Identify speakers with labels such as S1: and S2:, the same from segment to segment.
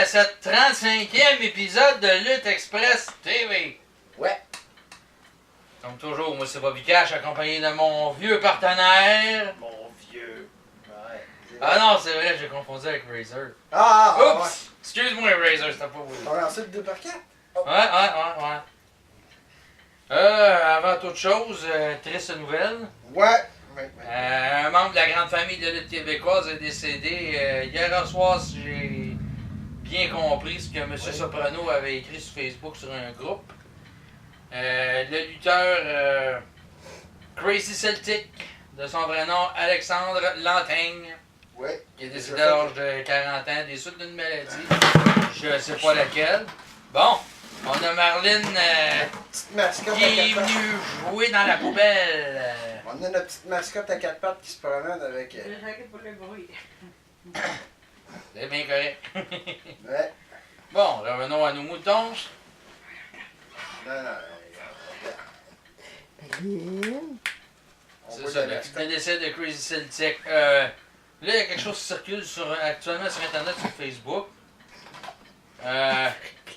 S1: à ce 35e épisode de Lutte Express TV.
S2: Ouais.
S1: Comme toujours, moi c'est Bobby Cash, accompagné de mon vieux partenaire.
S2: Mon vieux. Ouais.
S1: Ah non, c'est vrai, j'ai confondu avec Razor.
S2: Ah,
S1: Oups!
S2: ouais.
S1: Excuse-moi Razor, c'était pas vous.
S2: On lance le 2 par 4?
S1: Ouais. Avant toute chose, triste nouvelle.
S2: Ouais.
S1: Un membre de la grande famille de lutte québécoise est décédé hier soir, si j'ai bien compris ce que M. Soprano avait écrit sur Facebook sur un groupe. Le lutteur Crazy Celtic, de son vrai nom Alexandre Lantaigne,
S2: Ouais.
S1: qui est décédé à l'âge de 40 ans des suites d'une maladie. Je sais pas laquelle. Bon, on a Marlene
S2: Petite mascotte
S1: qui
S2: à
S1: est
S2: 4 pattes.
S1: venue jouer dans la poubelle.
S2: On a notre petite mascotte à 4 pattes qui se promène avec.
S3: J'inquiète pour le bruit.
S1: C'est bien correct.
S2: Ouais.
S1: Bon, revenons à nos moutons.
S2: Non. On
S1: C'est
S2: voit
S1: ça,
S2: la
S1: le
S2: mascotte.
S1: petit décès de Crazy Celtic. Là, il y a quelque chose qui circule actuellement sur Internet, sur Facebook.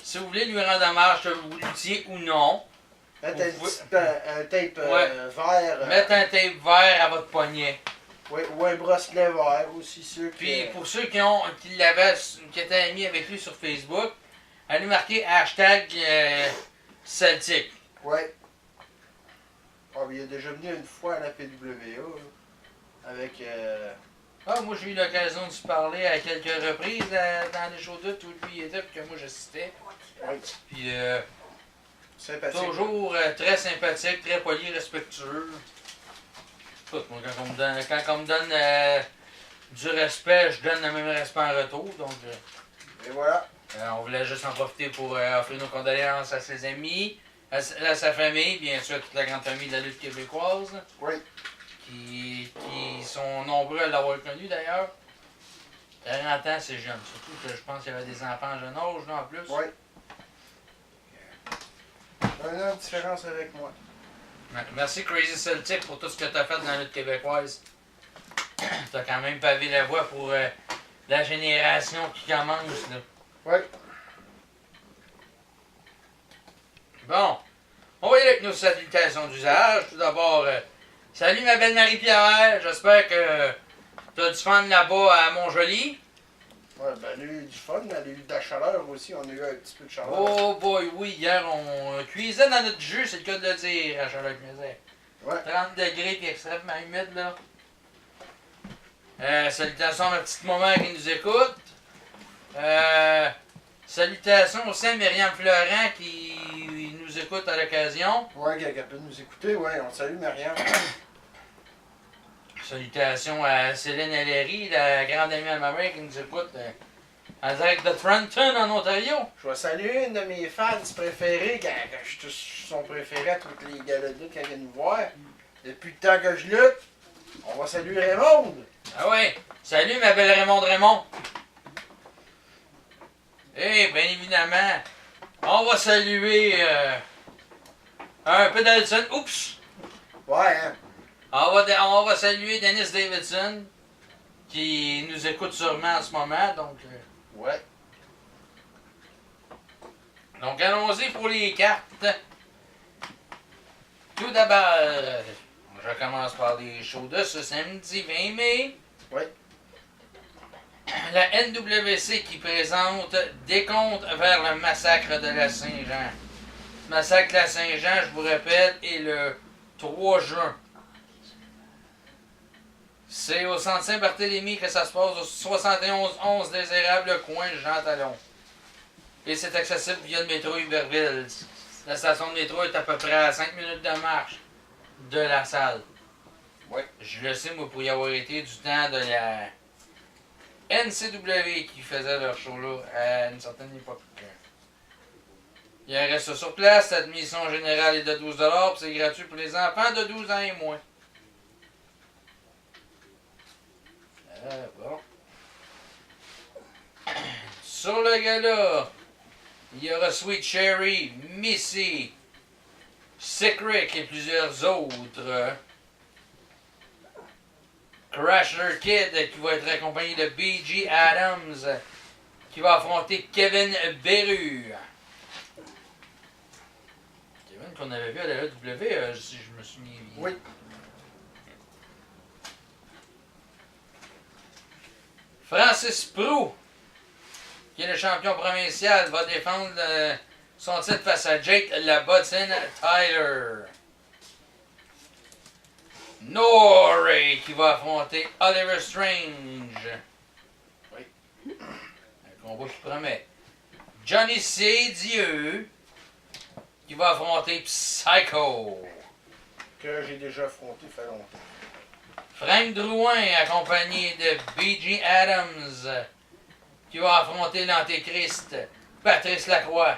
S1: Si vous voulez lui rendre hommage, que vous luttiez ou non,
S2: Mettre
S1: Vous
S2: un tape
S1: Ouais.
S2: vert.
S1: mettez un tape vert à votre poignet.
S2: Ouais, ou un bracelet vert aussi, ceux qui.
S1: Puis pour ceux qui étaient amis avec lui sur Facebook, allez marquer hashtag Celtic.
S2: Ouais. Ah, mais il est déjà venu une fois à la PWA. Là, avec.
S1: Ah, moi j'ai eu l'occasion de se parler à quelques reprises dans les shows de où lui était puis que moi j'assistais.
S2: Ouais.
S1: Puis
S2: Sympathique.
S1: toujours très sympathique, très poli, respectueux. Écoute, moi quand on me donne du respect, je donne le même respect en retour. Donc
S2: Et voilà.
S1: on voulait juste en profiter pour offrir nos condoléances à ses amis, à sa famille, bien sûr à toute la grande famille de la lutte québécoise.
S2: Oui.
S1: Qui sont nombreux à l'avoir connu d'ailleurs. 40 ans, c'est jeune. Surtout que je pense qu'il y avait des enfants en jeune âge, là, en plus.
S2: Oui. Un an de différence avec moi.
S1: Ouais. Merci Crazy Celtic pour tout ce que tu as fait dans la lutte québécoise. Tu as quand même pavé la voie pour la génération qui commence. Là.
S2: Oui.
S1: Bon, on va y aller avec nos salutations d'usage. Tout d'abord, salut ma belle Marie-Pierre. J'espère que tu as du fun là-bas à Montjoli.
S2: Ouais, ben, elle a eu du fun, elle a eu de la chaleur aussi, on a eu un petit peu de chaleur.
S1: Oh boy, oui, hier on cuisait dans notre jus, c'est le cas de le dire, à Charlotte Mézet.
S2: Ouais.
S1: 30 degrés puis extrêmement humide là. Salutations à ma petite maman qui nous écoute. Salutations aussi à Myriam Florent qui nous écoute à l'occasion.
S2: Ouais, quelqu'un peut nous écouter, ouais, on salue Marianne.
S1: Salutations à Céline Ellery, la grande amie à ma mère qui nous écoute en direct de Trenton en Ontario.
S2: Je vais saluer une de mes fans préférées, quand je suis son préféré à toutes les galas de lutte quand elle vient nous voir. Depuis le temps que je lutte, on va saluer Raymond.
S1: Ah ouais, salut ma belle Raymond. Et bien évidemment, on va saluer un peu Dalton. Oups!
S2: Ouais, hein.
S1: On va saluer Dennis Davidson, qui nous écoute sûrement en ce moment.
S2: Ouais.
S1: Donc allons-y pour les cartes. Tout d'abord, je commence par les shows de ce samedi 20 mai.
S2: Oui.
S1: La NWC qui présente Décompte vers le massacre de la Saint-Jean. Le massacre de la Saint-Jean, je vous répète, est le 3 juin. C'est au centre Saint-Barthélemy que ça se passe au 71-11 Désérable Coin Jean Talon. Et c'est accessible via le métro Iberville. La station de métro est à peu près à 5 minutes de marche de la salle.
S2: Oui.
S1: Je le sais, moi, pour y avoir été du temps de la NCW qui faisait leur show là à une certaine époque. Il en reste sur place, l'admission générale est de 12 $, puis c'est gratuit pour les enfants de 12 ans et moins. Bon. Sur le gala, il y aura Sweet Cherry, Missy, Sick Rick et plusieurs autres. Crasher Kid qui va être accompagné de B.G. Adams qui va affronter Kevin Beru. Kevin qu'on avait vu à la AEW, si je me souviens bien.
S2: Oui.
S1: Francis Prou, qui est le champion provincial, va défendre son titre face à Jake LaButton Tyler. Norrie qui va affronter Oliver Strange.
S2: Oui.
S1: Un combat qui promet. Johnny C. Dieu qui va affronter Psycho.
S2: Que j'ai déjà affronté, fait longtemps.
S1: Frank Drouin accompagné de B.G. Adams qui va affronter l'Antéchrist Patrice Lacroix.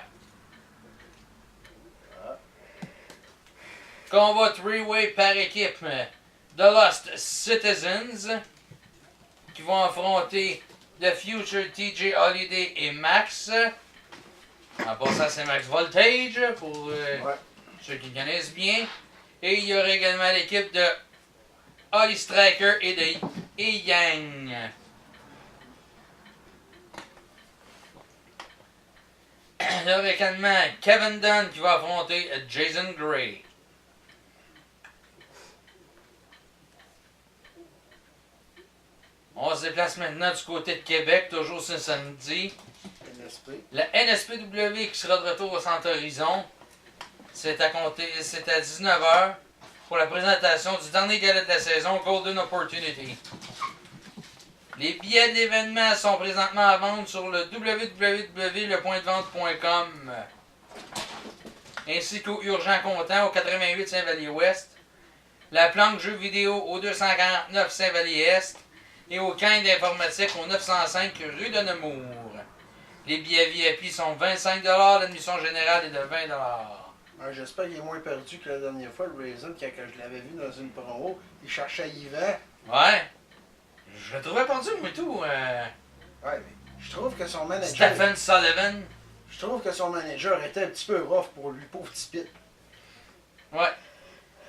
S1: Combat 3-way par équipe. The Lost Citizens qui vont affronter The Future TJ Holiday et Max. En passant, c'est Max Voltage pour ceux qui connaissent bien. Et il y aura également l'équipe de Holly Striker et de Yang. Il y aura également Kevin Dunn qui va affronter Jason Gray. On se déplace maintenant du côté de Québec, toujours ce samedi.
S2: NSP.
S1: La NSPW qui sera de retour au Centre Horizon. C'est à 19h pour la présentation du dernier gala de la saison, Golden Opportunity. Les billets de l'événement sont présentement à vendre sur le www.lepointdevente.com ainsi qu'au Urgent Comptant au 88 Saint-Vallier-Ouest, la planque jeux vidéo au 249 Saint-Vallier-Est et au camp d'informatique au 905 rue de Nemours. Les billets VIP sont 25 $, l'admission générale est de 20 $.
S2: J'espère qu'il est moins perdu que la dernière fois, le Raisin, quand je l'avais vu dans une promo, il cherchait Yvan.
S1: Ouais. Je le trouvais perdu, mais tout.
S2: Ouais, mais je trouve que son manager.
S1: Stephen Sullivan.
S2: Je trouve que son manager était un petit peu rough pour lui, pauvre petit pit.
S1: Ouais.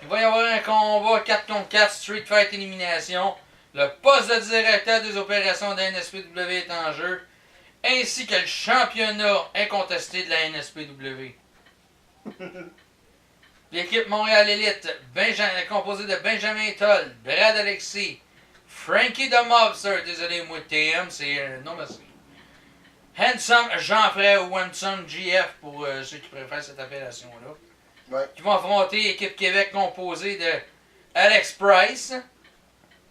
S1: Il va y avoir un combat 4 contre 4 Street Fight Élimination. Le poste de directeur des opérations de la NSPW est en jeu, ainsi que le championnat incontesté de la NSPW. L'équipe Montréal Elite, composée de Benjamin Toll, Brad Alexis, Frankie the Mobster, désolé, moi TM, c'est non merci. Handsome Jean-Frère ou Handsome GF pour ceux qui préfèrent cette appellation-là.
S2: Ouais.
S1: Qui vont affronter l'équipe Québec composée de Alex Price,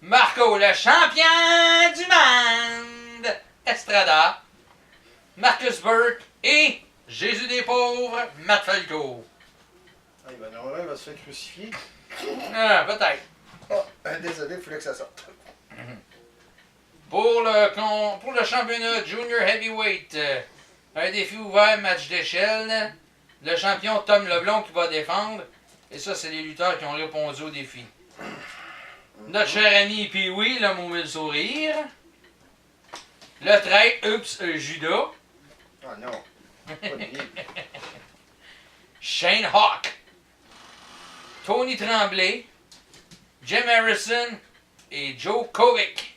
S1: Marco le champion du monde, Estrada, Marcus Burke et Jésus des pauvres, Matt Falco.
S2: Ah, normalement, il va se faire crucifier.
S1: Ah, peut-être.
S2: Oh, désolé, il fallait que ça sorte.
S1: Pour le championnat Junior Heavyweight, un défi ouvert, match d'échelle. Le champion Tom Leblond qui va défendre. Et ça, c'est les lutteurs qui ont répondu au défi. Notre cher ami Pee-Wee, le mauvais sourire. Le traître, Judas.
S2: Ah non. Pas de vie.
S1: Shane Hawk. Tony Tremblay. Jim Harrison et Joe Kovic.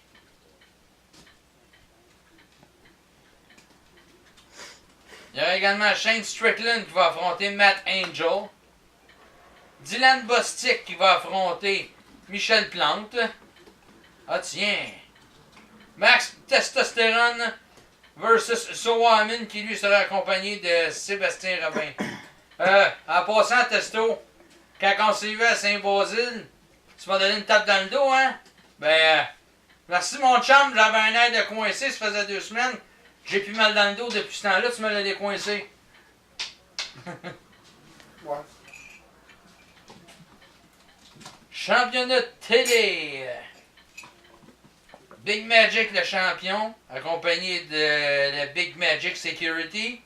S1: Il y a également Shane Strickland qui va affronter Matt Angel. Dylan Bostic qui va affronter Michel Plante. Ah tiens. Max Testosterone versus Sowamin qui lui sera accompagné de Sébastien Robin. En passant, Testo, quand on s'est vu à Saint-Basile, tu m'as donné une tape dans le dos, hein? Merci mon chum, j'avais un air de coincé, ça faisait 2 semaines. J'ai plus mal dans le dos depuis ce temps-là, tu me l'as décoincé.
S2: Ouais.
S1: Championnat de télé. Big Magic le champion, accompagné de la Big Magic Security,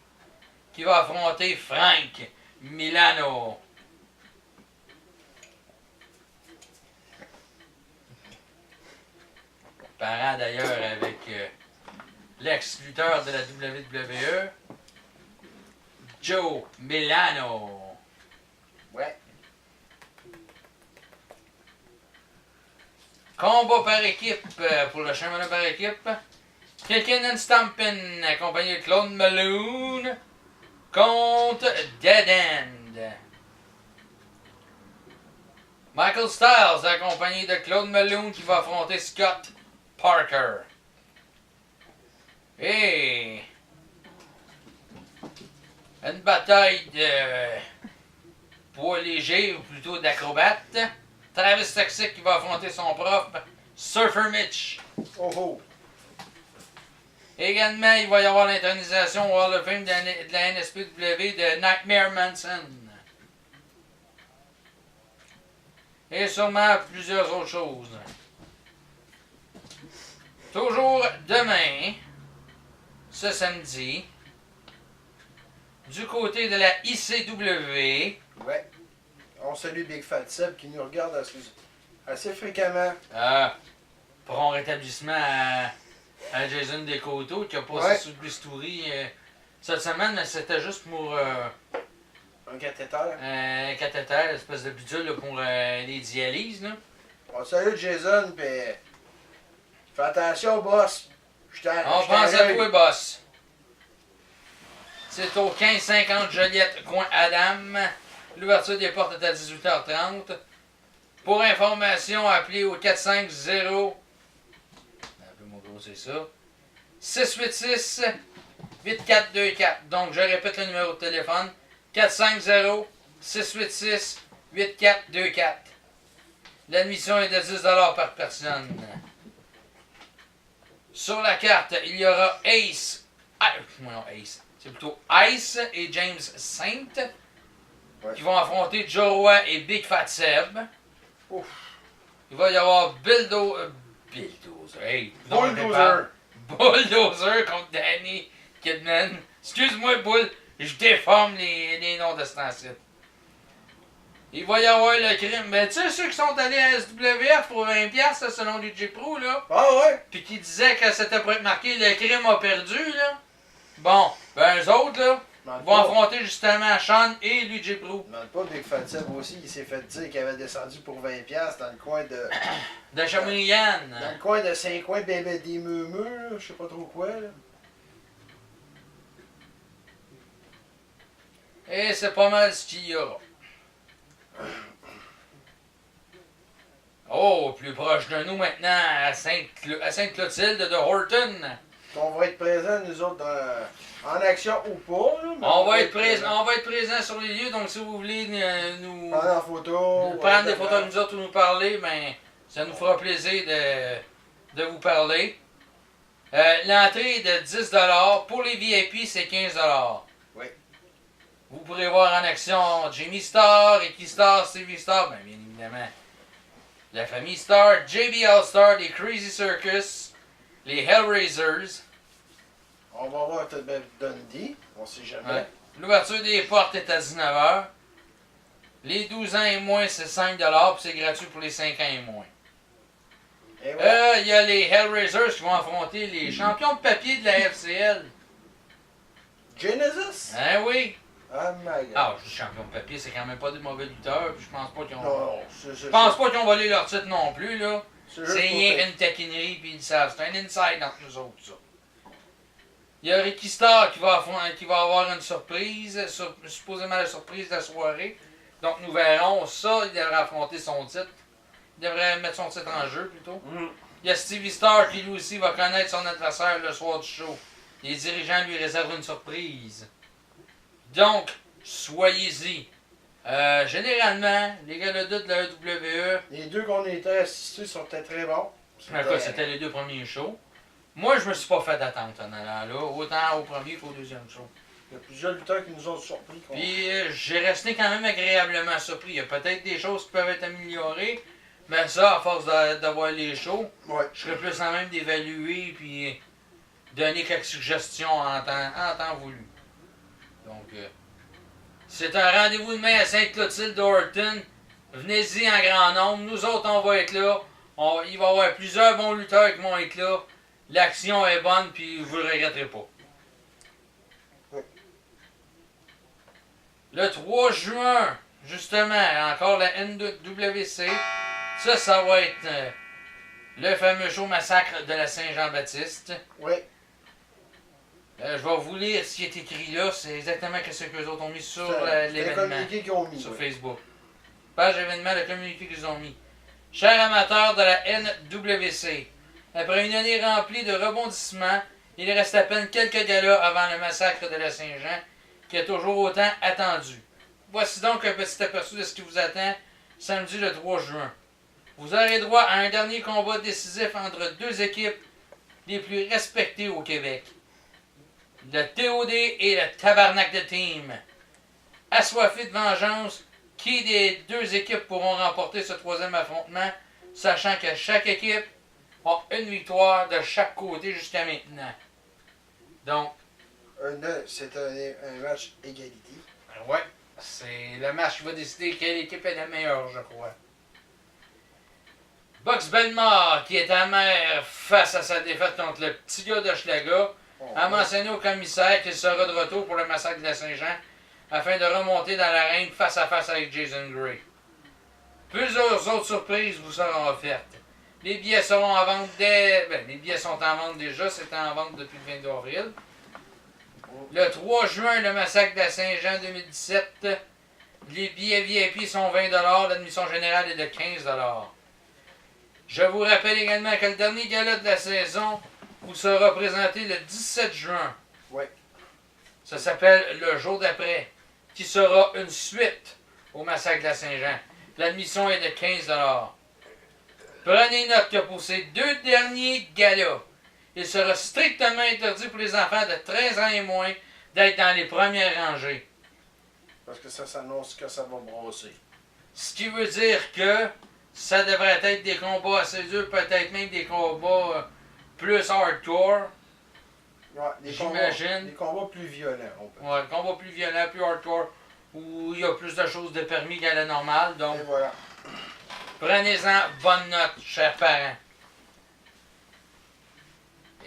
S1: qui va affronter Frank Milano. Parent d'ailleurs avec l'ex-lutteur de la WWE, Joe Milano.
S2: Ouais.
S1: Combat par équipe pour le championnat par équipe. Kickin' and Stompin', accompagné de Claude Malone, contre Dead End. Michael Styles, accompagné de Claude Malone, qui va affronter Scott Parker. Et une bataille de poids léger, ou plutôt d'acrobates. Travis Toxic qui va affronter son propre Surfer Mitch.
S2: Oh oh.
S1: Également, il va y avoir l'intronisation au Hall of Fame de la NSPW de Nightmare Manson. Et sûrement plusieurs autres choses. Toujours demain, ce samedi, du côté de la ICW.
S2: Ouais. On salue Big Fat Seb qui nous regarde assez fréquemment.
S1: Pour un rétablissement à Jason Decoto qui a passé
S2: Ouais.
S1: sous le bistouri cette semaine, mais c'était juste pour
S2: Un cathéter.
S1: un cathéter, une espèce de bidule là, pour les dialyses. Là.
S2: On salue Jason, pis fais attention, boss.
S1: On pense à toi, boss. C'est au 1550 Joliette, coin Adam. L'ouverture des portes est à 18h30. Pour information, appelez au 450. Un peu mon gros, c'est ça. 686-8424. Donc, je répète le numéro de téléphone. 450-686-8424. L'admission est de 10$ par personne. Sur la carte, il y aura Ace. Non, Ace. C'est plutôt Ice et James Saint qui vont affronter Joe Roy et Big Fat Seb.
S2: Ouf.
S1: Il va y avoir Bulldozer. Hey,
S2: Bulldozer.
S1: Bulldozer contre Danny Kidman. Excuse-moi, Bull, je déforme les noms de ce temps-ci. Il va y avoir le crime. Ben, tu sais, ceux qui sont allés à SWF pour 20$, là, selon Luigi Pro, là,
S2: Ah ouais?
S1: puis qui disaient que c'était pour être marqué le crime a perdu, là. Bon, ben, eux autres, là, vont affronter justement Sean et Luigi Pro.
S2: Demande pas Big Fat Seb aussi, il s'est fait dire qu'il avait descendu pour 20$ dans le coin de.
S1: De Chamonix-Yann.
S2: Dans le coin de Saint-Coin, des meumeux, là, je sais pas trop quoi, là.
S1: Et c'est pas mal ce qu'il y aura. Oh, plus proche de nous maintenant, à Sainte-Clotilde de Horton.
S2: On va être présents, nous autres, en action ou pas, là. Mais
S1: On va être présents sur les lieux, donc si vous voulez nous
S2: prendre en photo.
S1: prendre des photos de nous autres ou nous parler, ben, ça nous fera plaisir de vous parler. L'entrée est de 10$. Pour les VIP, c'est 15$.
S2: Oui.
S1: Vous pourrez voir en action Jamie Starr, Ricky Starr, Stevie Starr, ben, bien évidemment. La famille Starr, JB All-Star, les Crazy Circus, les Hellraisers.
S2: On va voir Ted Dundee, on sait jamais.
S1: Ouais. L'ouverture des portes est à 19h. Les 12 ans et moins, c'est 5$, puis c'est gratuit pour les 5 ans et moins.
S2: Et voilà.
S1: Il y a les Hellraisers qui vont affronter les champions de papier de la FCL.
S2: Genesis?
S1: Hein, oui.
S2: Oh my god.
S1: Ah, je suis champion de papier, c'est quand même pas des mauvais lutteurs, puis je pense pas qu'ils ont...
S2: Non,
S1: Je pense pas qu'ils ont volé leur titre non plus, là.
S2: c'est
S1: C'est rien une taquinerie, puis ils le savent. C'est un inside entre nous autres, ça. Il y a Ricky Starr qui va avoir une surprise, supposément la surprise de la soirée. Donc nous verrons ça, il devrait affronter son titre. Il devrait mettre son titre en jeu plutôt. Il y a Stevie Starr qui lui aussi va connaître son adversaire le soir du show. Les dirigeants lui réservent une surprise. Donc, soyez-y. Généralement, les gars de la EWE,
S2: Les deux qu'on était assistés sont très bons.
S1: c'était les deux premiers shows. Moi, je me suis pas fait d'attente en allant là, autant au premier qu'au deuxième show.
S2: Il y a plusieurs lutteurs qui nous ont surpris.
S1: Puis, j'ai resté quand même agréablement surpris. Il y a peut-être des choses qui peuvent être améliorées, mais ça, à force de voir les shows,
S2: Ouais.
S1: je serais plus en même d'évaluer puis donner quelques suggestions en temps voulu. Donc, c'est un rendez-vous demain à Sainte-Clotilde d'Horton. Venez-y en grand nombre. Nous autres, on va être là. Il va y avoir plusieurs bons lutteurs qui vont être là. L'action est bonne, puis vous ne le regretterez pas.
S2: Oui.
S1: Le 3 juin, justement, encore la NWC. Ça va être le fameux show Massacre de la Saint-Jean-Baptiste.
S2: Oui.
S1: Je vais vous lire ce qui est écrit là. C'est exactement ce que les autres ont mis sur
S2: C'est un
S1: l'événement.
S2: communiqué qu'ils ont mis.
S1: Sur
S2: ouais.
S1: Facebook. Page événement, le communiqué qu'ils ont mis. Chers amateurs de la NWC, après une année remplie de rebondissements, il reste à peine quelques galas avant le massacre de la Saint-Jean, qui est toujours autant attendu. Voici donc un petit aperçu de ce qui vous attend samedi le 3 juin. Vous aurez droit à un dernier combat décisif entre deux équipes les plus respectées au Québec. Le TOD et le Tabarnak de Team. Assoiffés de vengeance, qui des deux équipes pourront remporter ce troisième affrontement, sachant que chaque équipe a une victoire de chaque côté jusqu'à maintenant. Donc,
S2: C'est un match égalité.
S1: ouais, c'est le match qui va décider quelle équipe est la meilleure, je crois. Box Bellemare, qui est amer face à sa défaite contre le petit gars d'Hochelaga, a mentionné au commissaire qu'il sera de retour pour le massacre de la Saint-Jean afin de remonter dans l'arène face à face avec Jason Gray. Plusieurs autres surprises vous seront offertes. Les billets seront en vente les billets sont en vente déjà, c'était en vente depuis le 22 avril. Le 3 juin, le massacre de la Saint-Jean 2017. Les billets VIP sont 20 $, l'admission générale est de 15 $. Je vous rappelle également que le dernier gala de la saison vous sera présenté le 17 juin.
S2: Oui.
S1: Ça s'appelle Le jour d'après, qui sera une suite au massacre de la Saint-Jean. L'admission est de 15 $. Prenez note que pour ces deux derniers galas, il sera strictement interdit pour les enfants de 13 ans et moins d'être dans les premières rangées.
S2: Parce que ça s'annonce que ça va brasser.
S1: Ce qui veut dire que ça devrait être des combats assez durs, peut-être même des combats plus hardcore.
S2: Ouais,
S1: J'imagine.
S2: Des combats plus violents, on peut.
S1: Ouais, combats plus violents, plus hardcore, où il y a plus de choses de permis qu'à la normale. Donc,
S2: Et voilà.
S1: prenez-en bonne note, chers parents.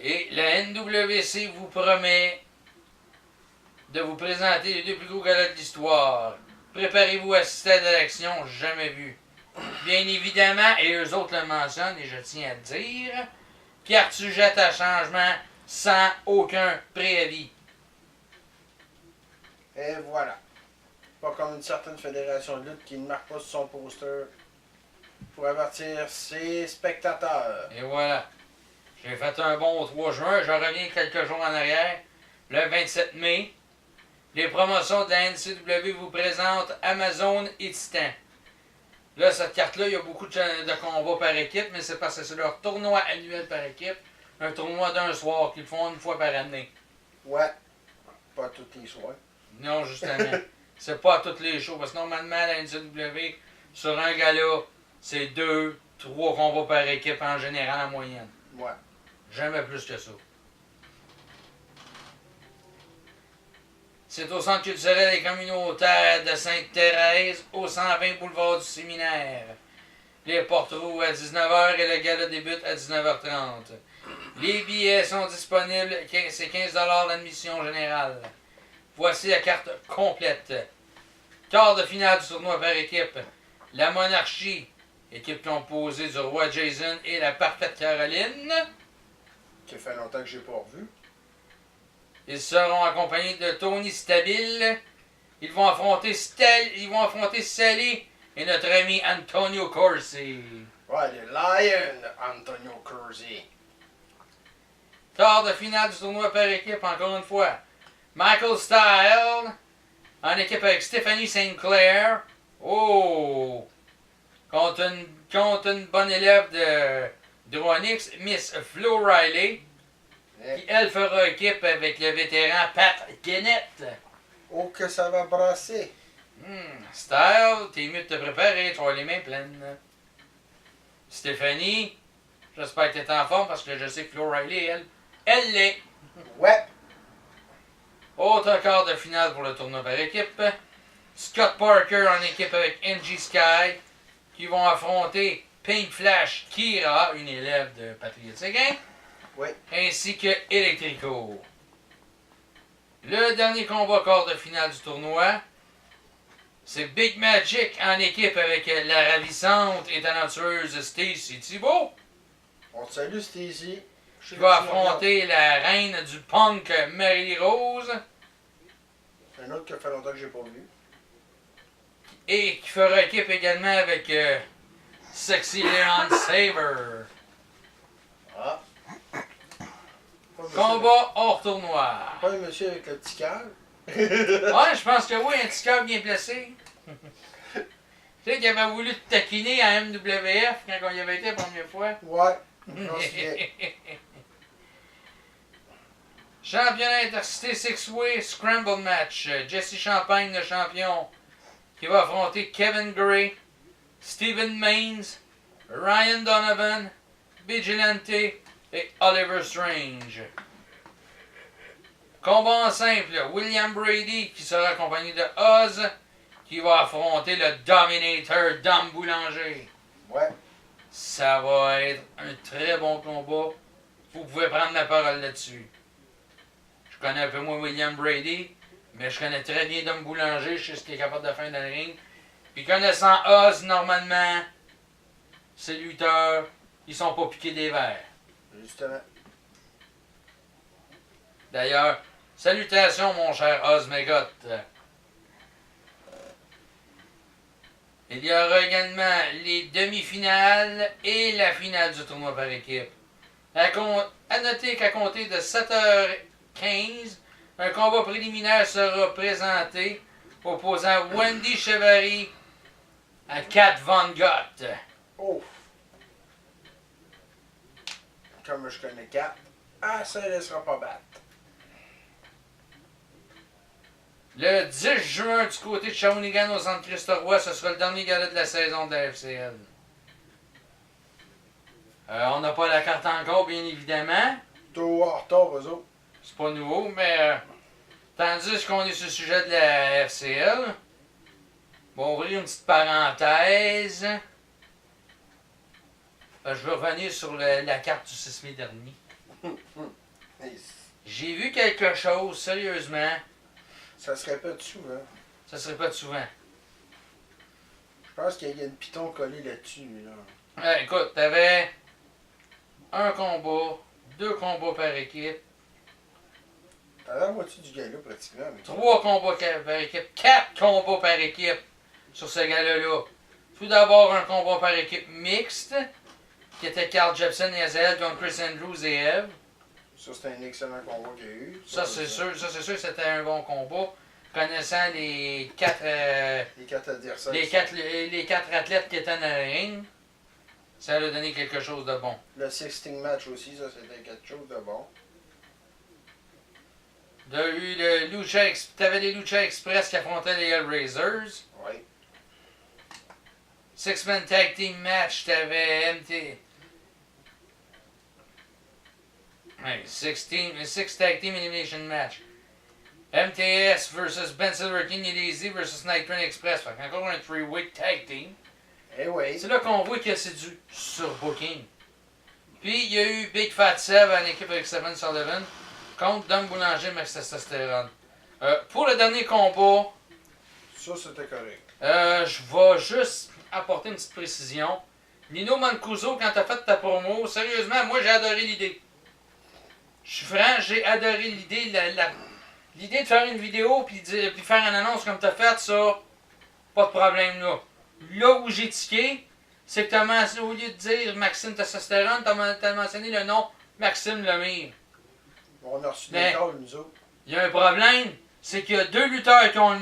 S1: Et la NWC vous promet de vous présenter les deux plus gros galas de l'histoire. Préparez-vous à assister à de l'action jamais vue. Bien évidemment, et eux autres le mentionnent, et je tiens à le dire, carte sujette à changement sans aucun préavis.
S2: Et voilà. Pas comme une certaine fédération de lutte qui ne marque pas sur son poster pour avertir ses spectateurs.
S1: Et voilà. J'ai fait un bon au 3 juin. Je reviens quelques jours en arrière. Le 27 mai, les promotions de la NCW vous présentent Amazon et Titan. Là, cette carte-là, il y a beaucoup de combats par équipe, mais c'est parce que c'est leur tournoi annuel par équipe. Un tournoi d'un soir qu'ils font une fois par année.
S2: Ouais. Pas tous les soirs.
S1: Non, justement. C'est pas à toutes les shows. Parce que normalement, la NCW, sur un gala, c'est 2, 3 combats par équipe en général en moyenne.
S2: Ouais.
S1: Jamais plus que ça. C'est au Centre culturel et communautaire de Sainte-Thérèse, au 120 boulevard du Séminaire. Les portes rouges à 19h et le gala débute à 19h30. Les billets sont disponibles, c'est 15 $ l'admission générale. Voici la carte complète. Quart de finale du tournoi par équipe. La Monarchie, équipe composée du roi Jason et la parfaite Caroline.
S2: Qui fait longtemps que j'ai pas revu.
S1: Ils seront accompagnés de Tony Stabile. Ils vont affronter Sally et notre ami Antonio Corsi.
S2: Ouais, le Lion Antonio Corsi.
S1: Quart de finale du tournoi par équipe, encore une fois. Michael Style, en équipe avec Stephanie Sinclair. Oh! Contre une bonne élève de Ronix, Miss Flo Riley. Qui, elle, fera équipe avec le vétéran Pat Kennett.
S2: Oh, que ça va brasser.
S1: Style, t'es mieux de te préparer, tu vas les mains pleines. Stéphanie, j'espère que t'es en forme parce que je sais que Flo Riley, elle l'est.
S2: Ouais.
S1: Autre quart de finale pour le tournoi par équipe. Scott Parker en équipe avec NG Sky qui vont affronter Pink Flash Kira, une élève de Patriot Séguin.
S2: Oui.
S1: Ainsi que Electrico. Le dernier combat quart de finale du tournoi, c'est Big Magic en équipe avec la ravissante et talentueuse Stacy Thibault.
S2: On te salue, Stacy.
S1: qui va affronter la reine du punk, Mary Rose.
S2: Un autre qui fait longtemps que j'ai pas vu.
S1: Et qui fera équipe également avec Sexy Leon Saber.
S2: Ah.
S1: Combat hors tournoi.
S2: Pas un monsieur avec le petit cœur.
S1: Ouais, je pense que oui, un petit cœur bien placé. Tu sais qu'il avait voulu te taquiner à MWF quand on y avait été la première fois.
S2: Ouais, j'en souviens.
S1: Championnat intercité Six-Way Scramble Match. Jesse Champagne, le champion, qui va affronter Kevin Gray, Stephen Maines, Ryan Donovan, Vigilante et Oliver Strange. Combat en simple, William Brady qui sera accompagné de Oz qui va affronter le Dominator Dom Boulanger.
S2: Ouais.
S1: Ça va être un très bon combat. Vous pouvez prendre la parole là-dessus. Je connais un peu moins William Brady, mais je connais très bien Dom Boulanger, je sais ce qu'il est capable de faire dans le ring. Puis connaissant Oz, normalement, ces lutteurs, ils sont pas piqués des verres.
S2: Justement.
S1: D'ailleurs, salutations mon cher Oz Megot. Il y aura également les demi-finales et la finale du tournoi par équipe. À noter qu'à compter de 7h15, un combat préliminaire sera présenté opposant Wendy Chevary à Kat Von Gott.
S2: Oh! Comme je connais Kat, ça ne laissera pas battre.
S1: Le 10 juin, du côté de Shawinigan au centre Christ-Roy, ce sera le dernier gala de la saison de la FCL. On n'a pas la carte encore, bien évidemment.
S2: Tout en retard, eux autres.
S1: C'est pas nouveau, mais tandis qu'on est sur le sujet de la FCL, on va ouvrir une petite parenthèse. Je vais revenir sur la carte du 6 mai dernier. J'ai vu quelque chose, sérieusement.
S2: Ça se répète souvent.
S1: Ça se répète souvent.
S2: Je pense qu'il y a une piton collée là-dessus. Là.
S1: Écoute, t'avais un combat, 2 combats par équipe,
S2: T'as la moitié du gars-là, pratiquement. Mais
S1: 3 combats par équipe, 4 combats par équipe sur ce gars-là. Tout d'abord, un combat par équipe mixte, qui était Carl Jepsen et Azael contre Chris Andrews et Eve.
S2: Ça, c'était un excellent combat qu'il y a eu.
S1: Ça, c'est sûr que c'était un bon combat. Connaissant les 4
S2: les 4 adversaires.
S1: les quatre athlètes qui étaient dans le ring, ça a donné quelque chose de bon.
S2: Le 16 match aussi, ça, c'était quelque chose de bon.
S1: T'avais les Lucha Express qui affrontaient les Hellraisers.
S2: Oui.
S1: Six-man tag team match, t'avais MT. Ouais, six tag team elimination match. MTS versus Ben Silver King et Lazy versus Night Train Express. Fait encore un 3-way tag team.
S2: Eh oui.
S1: C'est là qu'on voit que c'est du surbooking. Puis il y a eu Big Fat Seb en équipe avec Seven Sullivan contre Dom Boulanger Max Testosterone. Pour le dernier combat,
S2: Ça, c'était correct.
S1: je vais juste apporter une petite précision. Nino Mancuso, quand t'as fait ta promo, sérieusement, moi j'ai adoré l'idée. Je suis franc, j'ai adoré l'idée. L'idée de faire une vidéo puis faire une annonce comme t'as fait, ça, pas de problème là. Là où j'ai tiqué, c'est que au lieu de dire Maxime Testostérone, t'as mentionné le nom Maxime Lemire.
S2: On a reçu
S1: Mais
S2: des calls, nous autres.
S1: il y a un problème, c'est qu'il y a 2 lutteurs qui ont le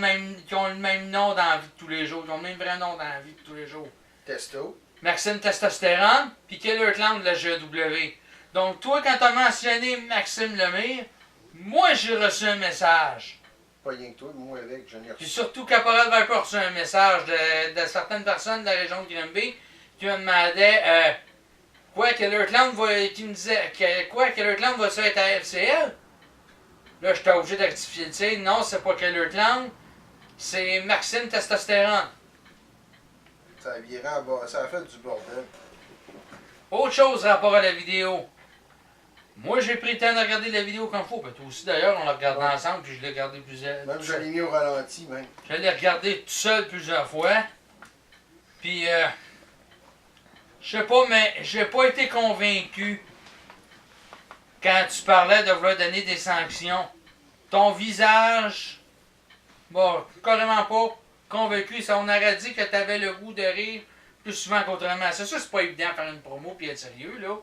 S1: même nom dans la vie de tous les jours. Ils ont le même vrai nom dans la vie de tous les jours.
S2: Testo.
S1: Maxime Testostérone, puis Killer Clown de la GW. Donc, toi, quand t'as mentionné Maxime Lemire, moi, j'ai reçu un message.
S2: Pas rien que toi, moi avec, j'en ai
S1: Puis
S2: reçu.
S1: surtout, Caporal Viper a reçu un message de certaines personnes de la région de Grimby qui me demandaient Killer Clown qui me disait Killer Clown va-tu être à FCL? Là, j'étais obligé de rectifier le tir. Non, c'est pas Killer Clown, c'est Maxime Testostérone.
S2: Ça a viré en bas, ça a fait du bordel.
S1: Autre chose rapport à la vidéo. Moi, j'ai pris le temps de regarder la vidéo comme il faut. Toi aussi, d'ailleurs, on l'a regardé ensemble, puis je l'ai regardé plusieurs
S2: Même je l'ai mis au ralenti, même.
S1: Je l'ai regardé tout seul plusieurs fois. Puis, je sais pas, mais j'ai pas été convaincu quand tu parlais de vouloir donner des sanctions, ton visage, bon, carrément pas convaincu. Ça, on aurait dit que tu avais le goût de rire plus souvent qu'autrement. C'est sûr, c'est pas évident de faire une promo puis être sérieux, là.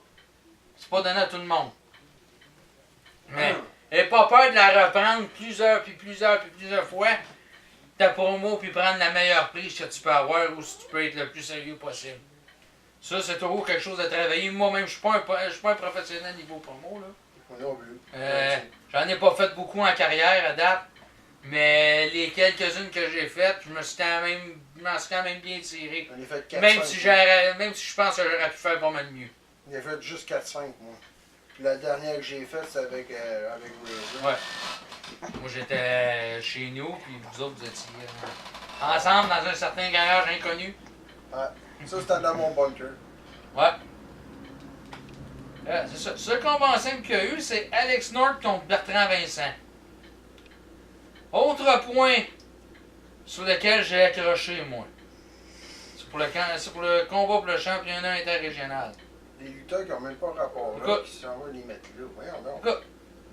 S1: C'est pas donné à tout le monde. Mais, n'aie pas peur de la reprendre plusieurs fois, ta promo, puis prendre la meilleure prise que tu peux avoir ou si tu peux être le plus sérieux possible. Ça, c'est toujours quelque chose à travailler. Moi-même, je suis pas un professionnel niveau promo, là.
S2: Non plus.
S1: J'en ai pas fait beaucoup en carrière à date, mais les quelques-unes que j'ai faites, je m'en suis quand même bien tiré.
S2: J'en ai fait 4,
S1: Même si je pense que j'aurais pu faire pas mal mieux.
S2: J'en ai fait juste 4-5, moi. Puis la dernière que j'ai faite, c'est avec Razor.
S1: Ouais. Moi, j'étais chez nous, puis vous autres, vous étiez ensemble dans un certain garage inconnu.
S2: Ouais. Ça, c'était dans mon bunker.
S1: Ouais. C'est ça. Ce combat simple qu'il y a eu, c'est Alex North contre Bertrand Vincent. Autre point sur lequel j'ai accroché, moi. C'est pour le combat pour le championnat interrégional.
S2: Des lutteurs qui n'ont même pas rapport là, qui s'en vont les mettre là. Voyons donc.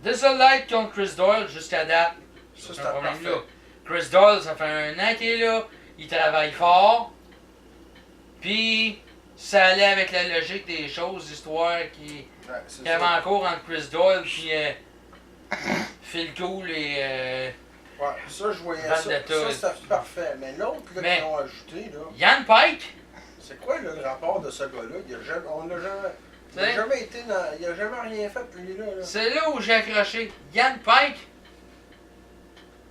S1: Desolate contre Chris Doyle jusqu'à date.
S2: Ça,
S1: c'est un problème là. Chris Doyle, ça fait un an qu'il est là. Il travaille fort. Puis, ça allait avec la logique des choses, l'histoire qui avait en cours entre Chris Doyle et Phil Cool et.
S2: Ouais, ça, je voyais ça. Ça, c'était parfait. Mais l'autre, là, qu'ils ont ajouté, là.
S1: Yann Pike.
S2: C'est quoi, là, le rapport de ce gars-là? Il n'a jamais été dans. Il n'a jamais rien fait, lui-là. Là.
S1: C'est là où j'ai accroché. Yann Pike.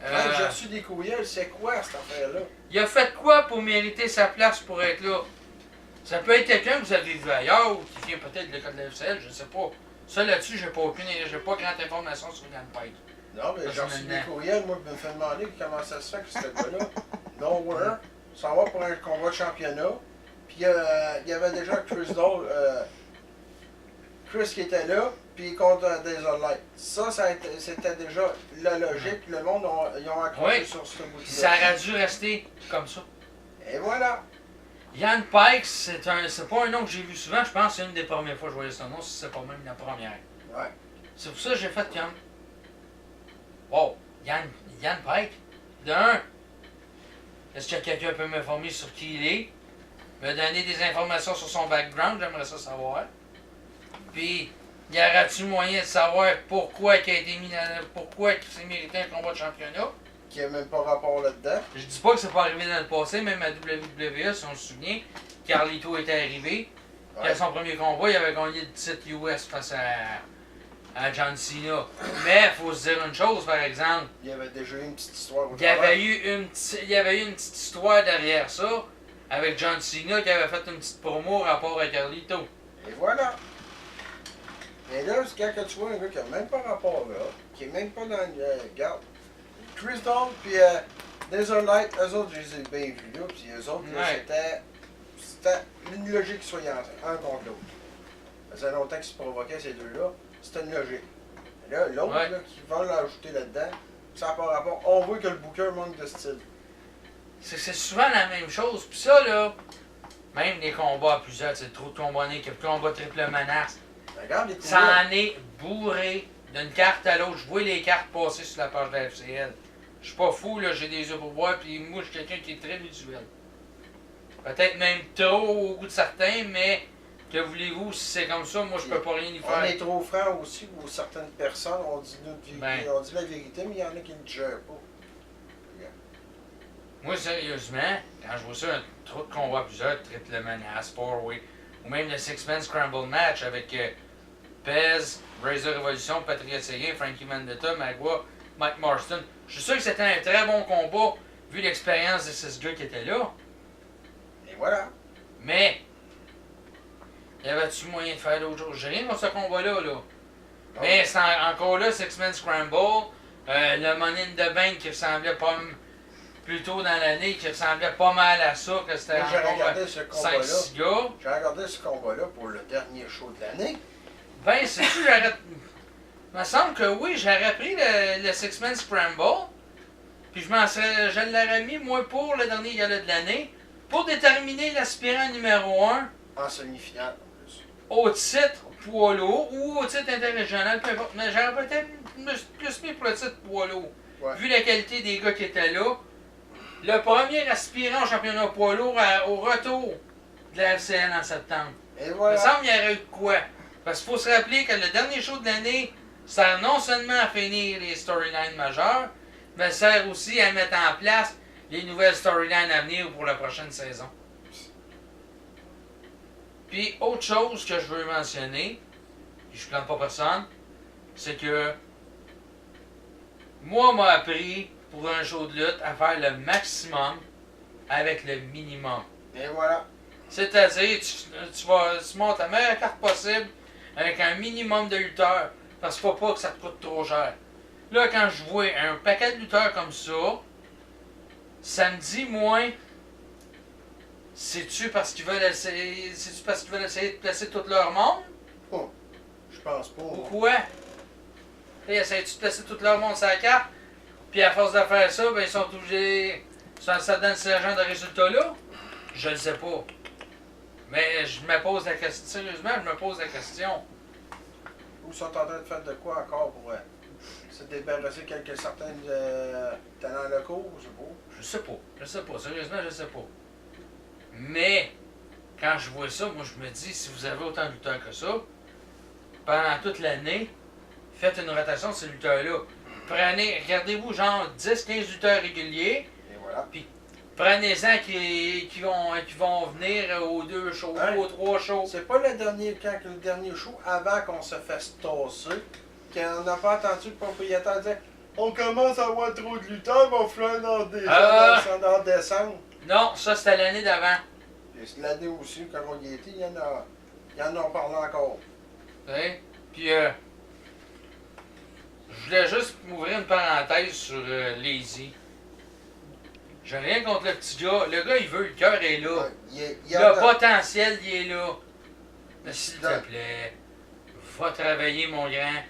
S2: J'ai reçu des courriels, c'est quoi cette affaire-là?
S1: Il a fait quoi pour mériter sa place pour être là? Ça peut être quelqu'un que vous avez vu ailleurs ou qui vient peut-être de l'école de la FCL, je ne sais pas. Ça là-dessus, j'ai pas grande information sur Yann Pike.
S2: Non, mais j'ai reçu des courriels, moi, qui me fait demander comment ça se fait que ce gars-là, nowhere, s'en va pour un combat de championnat. Puis il y avait déjà Chris Doyle, Chris qui était là, puis contre Desolate. Ça c'était déjà la logique. Le monde, ils ont accroché sur ce bout-là.
S1: Ça aurait dû rester comme ça.
S2: Et voilà.
S1: Yann Pike, c'est pas un nom que j'ai vu souvent. Je pense que c'est une des premières fois que je voyais son nom, si c'est pas même la première.
S2: Ouais.
S1: C'est pour ça que j'ai fait comme. Wow, Yann Pike. D'un, est-ce que quelqu'un peut m'informer sur qui il est? Me donner des informations sur son background, j'aimerais ça savoir. Puis, y aura-t-il moyen de savoir pourquoi il a été mis pourquoi il s'est mérité un combat de championnat?
S2: Qui n'a même pas rapport là-dedans.
S1: Je dis pas que c'est pas arrivé dans le passé, même à WWE, si on se souvient, Carlito était arrivé. Puis à son premier combat, il avait gagné le titre US face à John Cena. Mais il faut se dire une chose, par exemple.
S2: Il y avait déjà eu une petite histoire.
S1: Il y avait eu une petite histoire derrière ça, avec John Cena qui avait fait une petite promo rapport à Carlito.
S2: Et voilà. Et là, c'est quand tu vois un gars qui n'a même pas rapport là, qui n'est même pas dans le garde. Chris Doyle puis Desolate, eux autres, je les ai bien vus là, puis eux autres, c'était une logique qui soit un contre l'autre. Ça faisait longtemps qu'ils se provoquaient ces deux-là, c'était une logique. Et là, l'autre là, qui va l'ajouter là-dedans, ça n'a pas rapport. On voit que le booker manque de style.
S1: C'est souvent la même chose, puis ça là, même les combats à plusieurs, c'est trop de combats en équipe, combat triple menace.
S2: Regarde les
S1: ça en est bourré d'une carte à l'autre. Je vois les cartes passer sur la page de la FCL. Je suis pas fou, là, j'ai des yeux pour voir, puis moi, je suis quelqu'un qui est très visuel. Peut-être même trop au goût de certains, mais que voulez-vous, si c'est comme ça, moi, je peux pas rien y faire.
S2: On est trop franc aussi pour certaines personnes, on dit on dit la vérité, mais il y en a qui ne gèrent pas.
S1: Moi, sérieusement, quand je vois ça, un trop de combat plusieurs, triple menace, four-way, ou même le six-man scramble match avec Pez, Razor Revolution, Patriot Seguin, Frankie Vendetta, Magua, Mike Marston. Je suis sûr que c'était un très bon combat, vu l'expérience de ces gars qui étaient là.
S2: Et voilà.
S1: Mais, y avait-tu moyen de faire d'autres choses? J'ai rien contre ce combat-là, là. Mais c'est encore là, Six-Man Scramble, le Money in the Bank qui ressemblait pas plus tôt dans l'année, qui ressemblait pas mal à ça, que c'était encore 5-6 gars.
S2: J'ai regardé ce combat-là pour le dernier show de l'année.
S1: Ben, c'est-tu, il me semble que oui, j'aurais pris le Six-Man Scramble, puis je l'aurais mis, moi, pour le dernier gala de l'année, pour déterminer l'aspirant numéro 1.
S2: En semi-finale, en plus.
S1: au titre poids lourd ou au titre interrégional, peu importe. Mais j'aurais peut-être plus mis pour le titre poids lourd.
S2: Ouais.
S1: Vu la qualité des gars qui étaient là, le premier aspirant au championnat poids lourd au retour de la FCN en septembre.
S2: Et
S1: Il me
S2: voilà.
S1: semble qu'il y aurait eu de quoi. Parce qu'il faut se rappeler que le dernier show de l'année sert non seulement à finir les storylines majeures, mais sert aussi à mettre en place les nouvelles storylines à venir pour la prochaine saison. Puis, autre chose que je veux mentionner, puis je ne plante pas personne, c'est que moi, m'a appris pour un show de lutte à faire le maximum avec le minimum.
S2: Et voilà.
S1: C'est-à-dire, tu montes la meilleure carte possible avec un minimum de lutteurs. Parce qu'il ne faut pas que ça te coûte trop cher. Là, quand je vois un paquet de lutteurs comme ça me dit, moi, c'est-tu parce qu'ils veulent essayer, de placer tout leur monde?
S2: Oh, je pense pas.
S1: Ou quoi? Ils essayent-tu de placer tout leur monde sur la carte? Puis à force de faire ça, ben ils sont obligés. Ça donne ce genre de résultat-là? Je le sais pas. Mais je me pose la question. Sérieusement, je me pose la question.
S2: Ou sont en train de faire de quoi encore pour se débarrasser certains talents locaux, je sais pas.
S1: Je sais pas. Sérieusement, je sais pas. Mais, quand je vois ça, moi je me dis, si vous avez autant de lutteurs que ça, pendant toute l'année, faites une rotation de ces lutteurs-là. Regardez-vous genre 10-15 lutteurs réguliers,
S2: Et voilà.
S1: prenez-en qui vont venir aux 2 shows,
S2: Hein?
S1: aux 3 shows.
S2: C'est pas le dernier show avant qu'on se fasse tasser, qu'on n'a pas entendu le propriétaire dire on commence à avoir trop de lutteurs, il va falloir en décembre.
S1: Non, ça c'était l'année d'avant.
S2: Et c'est l'année aussi, quand on y était, il y en a parlé encore.
S1: T'sais? Puis, je voulais juste m'ouvrir une parenthèse sur Lazy. J'ai rien contre le petit gars. Le gars, il veut, le cœur est là. Le potentiel, il est là. Mais s'il te plaît, va travailler, mon grand.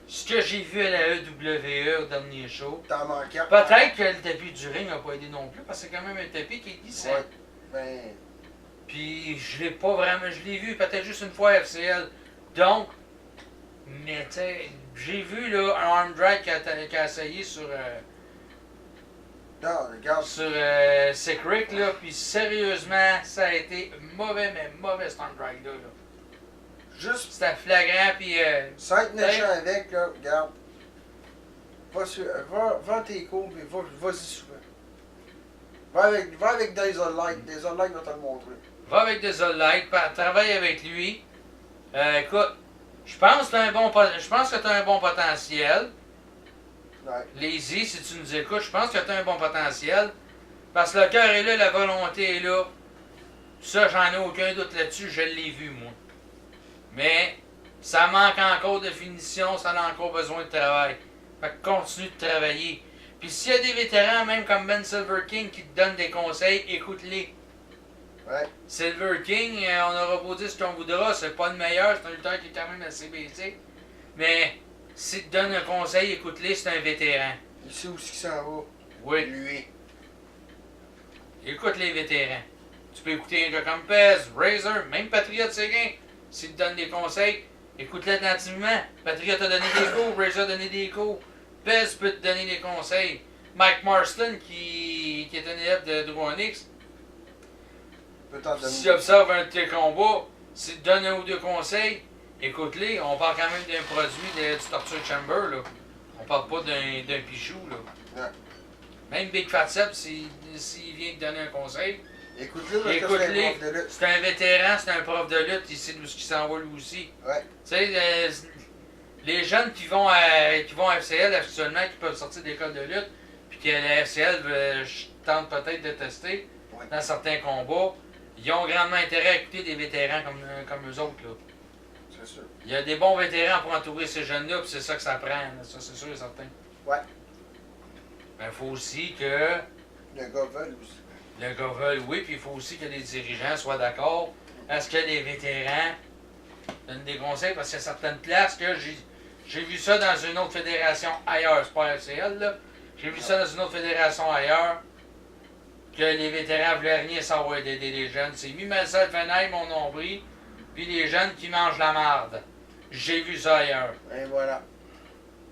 S1: Ce que j'ai vu à la EWE au dernier show,
S2: T'en manquais.
S1: peut-être que le tapis du ring n'a pas aidé non plus, parce que c'est quand même un tapis qui est glissant.
S2: Ouais. Ben,
S1: Puis je l'ai pas vraiment, je l'ai vu peut-être juste une fois à FCL. Donc, mais tu sais, j'ai vu là un arm drag qui a essayé sur
S2: non, regarde.
S1: Secret là, puis sérieusement, ça a été mauvais, mais mauvais cet arm drag là.
S2: Juste
S1: C'était flagrant, puis
S2: sans être méchant avec, là, regarde. Va tes cours, puis vas-y souvent. Va avec Diesel Light. Diesel Light va te le montrer.
S1: va avec des Light, travaille avec lui. Écoute, je pense que tu as un bon potentiel.
S2: Ouais.
S1: Lazy, si tu nous écoutes, je pense que tu as un bon potentiel. Parce que le cœur est là, la volonté est là. Ça, j'en ai aucun doute là-dessus, je l'ai vu, moi. Mais ça manque encore de finition, ça a encore besoin de travail. Fait que continue de travailler. Puis s'il y a des vétérans, même comme Ben Silver King, qui te donnent des conseils, écoute-les.
S2: Ouais.
S1: Silver King, on aura beau dire ce qu'on voudra, c'est pas le meilleur, c'est un lutteur qui est quand même assez basique. Mais s'il te donne un conseil, écoute-les, c'est un vétéran.
S2: Il sait où s'en va.
S1: Oui.
S2: Lui.
S1: Écoute les vétérans. Tu peux écouter un gars comme Pez, Razor, même Patriot Séguin. S'il te donne des conseils, écoute-le attentivement. Patriot a donné des cours, Razor a donné des cours. Pez peut te donner des conseils. Mike Marston, qui est un élève de Drew Onyx, s'il observe un de tes combats, s'il te donne un ou deux conseils, écoute-les. On parle quand même d'un produit du Torture Chamber, là. On parle pas d'un pichou, là.
S2: Non.
S1: Même Big Fat Sep, s'il vient te donner un conseil,
S2: Écoute-le, parce que
S1: écoute-les.
S2: c'est un prof de lutte.
S1: C'est un vétéran, c'est un prof de lutte, il sait d'où il s'en va lui aussi.
S2: Ouais.
S1: Tu sais, les jeunes qui vont à FCL actuellement, qui peuvent sortir d'école de lutte, puis que la FCL tente peut-être de tester dans certains combats, ils ont grandement intérêt à écouter des vétérans comme eux autres, là.
S2: C'est sûr.
S1: Il y a des bons vétérans pour entourer ces jeunes-là, puis c'est ça que ça prend, là. Ça c'est sûr et certain.
S2: Ouais.
S1: Mais il faut aussi que
S2: Le gars veut aussi.
S1: le gars veuille, oui, puis il faut aussi que les dirigeants soient d'accord à ce que les vétérans donnent des conseils, parce qu'il y a certaines places que j'ai vu ça dans une autre fédération ailleurs, c'est pas FCL, là. J'ai vu ça dans une autre fédération ailleurs, que les vétérans voulaient rien savoir d'aider les jeunes. C'est mis Marcel Fenaille, mon nombril, puis les jeunes qui mangent la marde. J'ai vu ça ailleurs.
S2: Et voilà.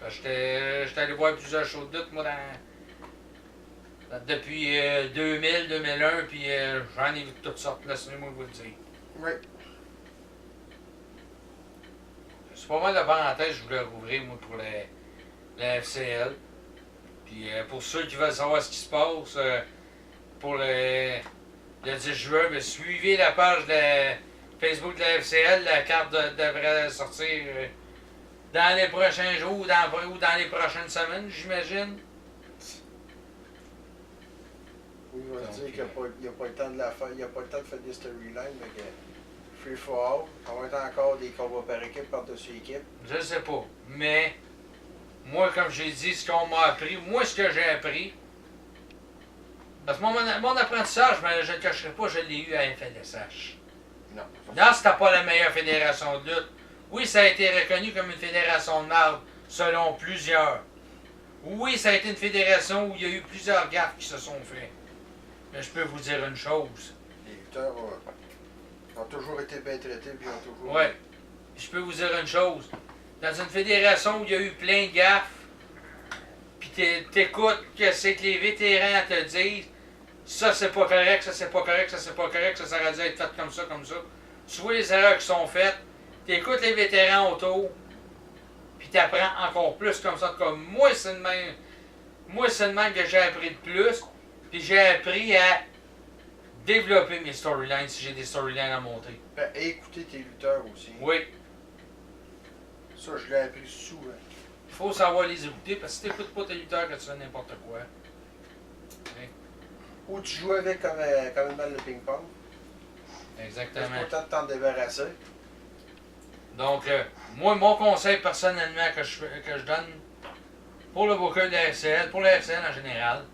S1: J'étais allé voir plusieurs shows de lutte, moi, depuis 2000, 2001, puis j'en ai vu de toutes sortes, laissez-moi vous le dire.
S2: Oui.
S1: C'est pas mal de parenthèses que je voulais rouvrir, moi, pour la FCL. Puis pour ceux qui veulent savoir ce qui se passe, pour le 10 juin, ben, suivez la page de Facebook de la FCL. La carte devrait sortir dans les prochains jours ou dans les prochaines semaines, j'imagine.
S2: Oui, il va se dire qu'il n'y a pas le temps de la faire, il n'y a pas le temps de faire des storylines, mais que free for all, on va être encore des combats par équipe par-dessus équipe.
S1: Je sais pas, mais moi, comme j'ai dit, ce qu'on m'a appris, moi, ce que j'ai appris, parce que mon apprentissage, je ne le cacherai pas, je l'ai eu à FLSH.
S2: Non.
S1: Non, c'était pas la meilleure fédération de lutte. Oui, ça a été reconnu comme une fédération de marde, selon plusieurs. Oui, ça a été une fédération où il y a eu plusieurs gaffes qui se sont faits. Mais je peux vous dire une chose.
S2: Les lutteurs ont toujours été bien traités, puis ont toujours...
S1: Ouais. Je peux vous dire une chose. Dans une fédération où il y a eu plein de gaffes, puis t'écoutes que c'est que les vétérans te disent ça c'est pas correct, ça c'est pas correct, ça c'est pas correct, ça aurait dû être fait comme ça, comme ça. Tu vois les erreurs qui sont faites, t'écoutes les vétérans autour, puis t'apprends encore plus comme ça. Comme moi, c'est le même. Moi, c'est le même que j'ai appris de plus, puis j'ai appris à développer mes storylines si j'ai des storylines à monter.
S2: Ben, et écouter tes lutteurs aussi.
S1: Oui.
S2: Ça, je l'ai appris souvent.
S1: Il faut savoir les écouter, parce que si t'écoutes pas tes lutteurs, que tu fais n'importe quoi. Oui.
S2: Ou tu joues avec comme une balle de ping-pong.
S1: Exactement.
S2: C'est pas le temps de t'en débarrasser.
S1: Donc, moi, mon conseil personnellement que je donne pour le booker de la FCL, pour la FCL en général,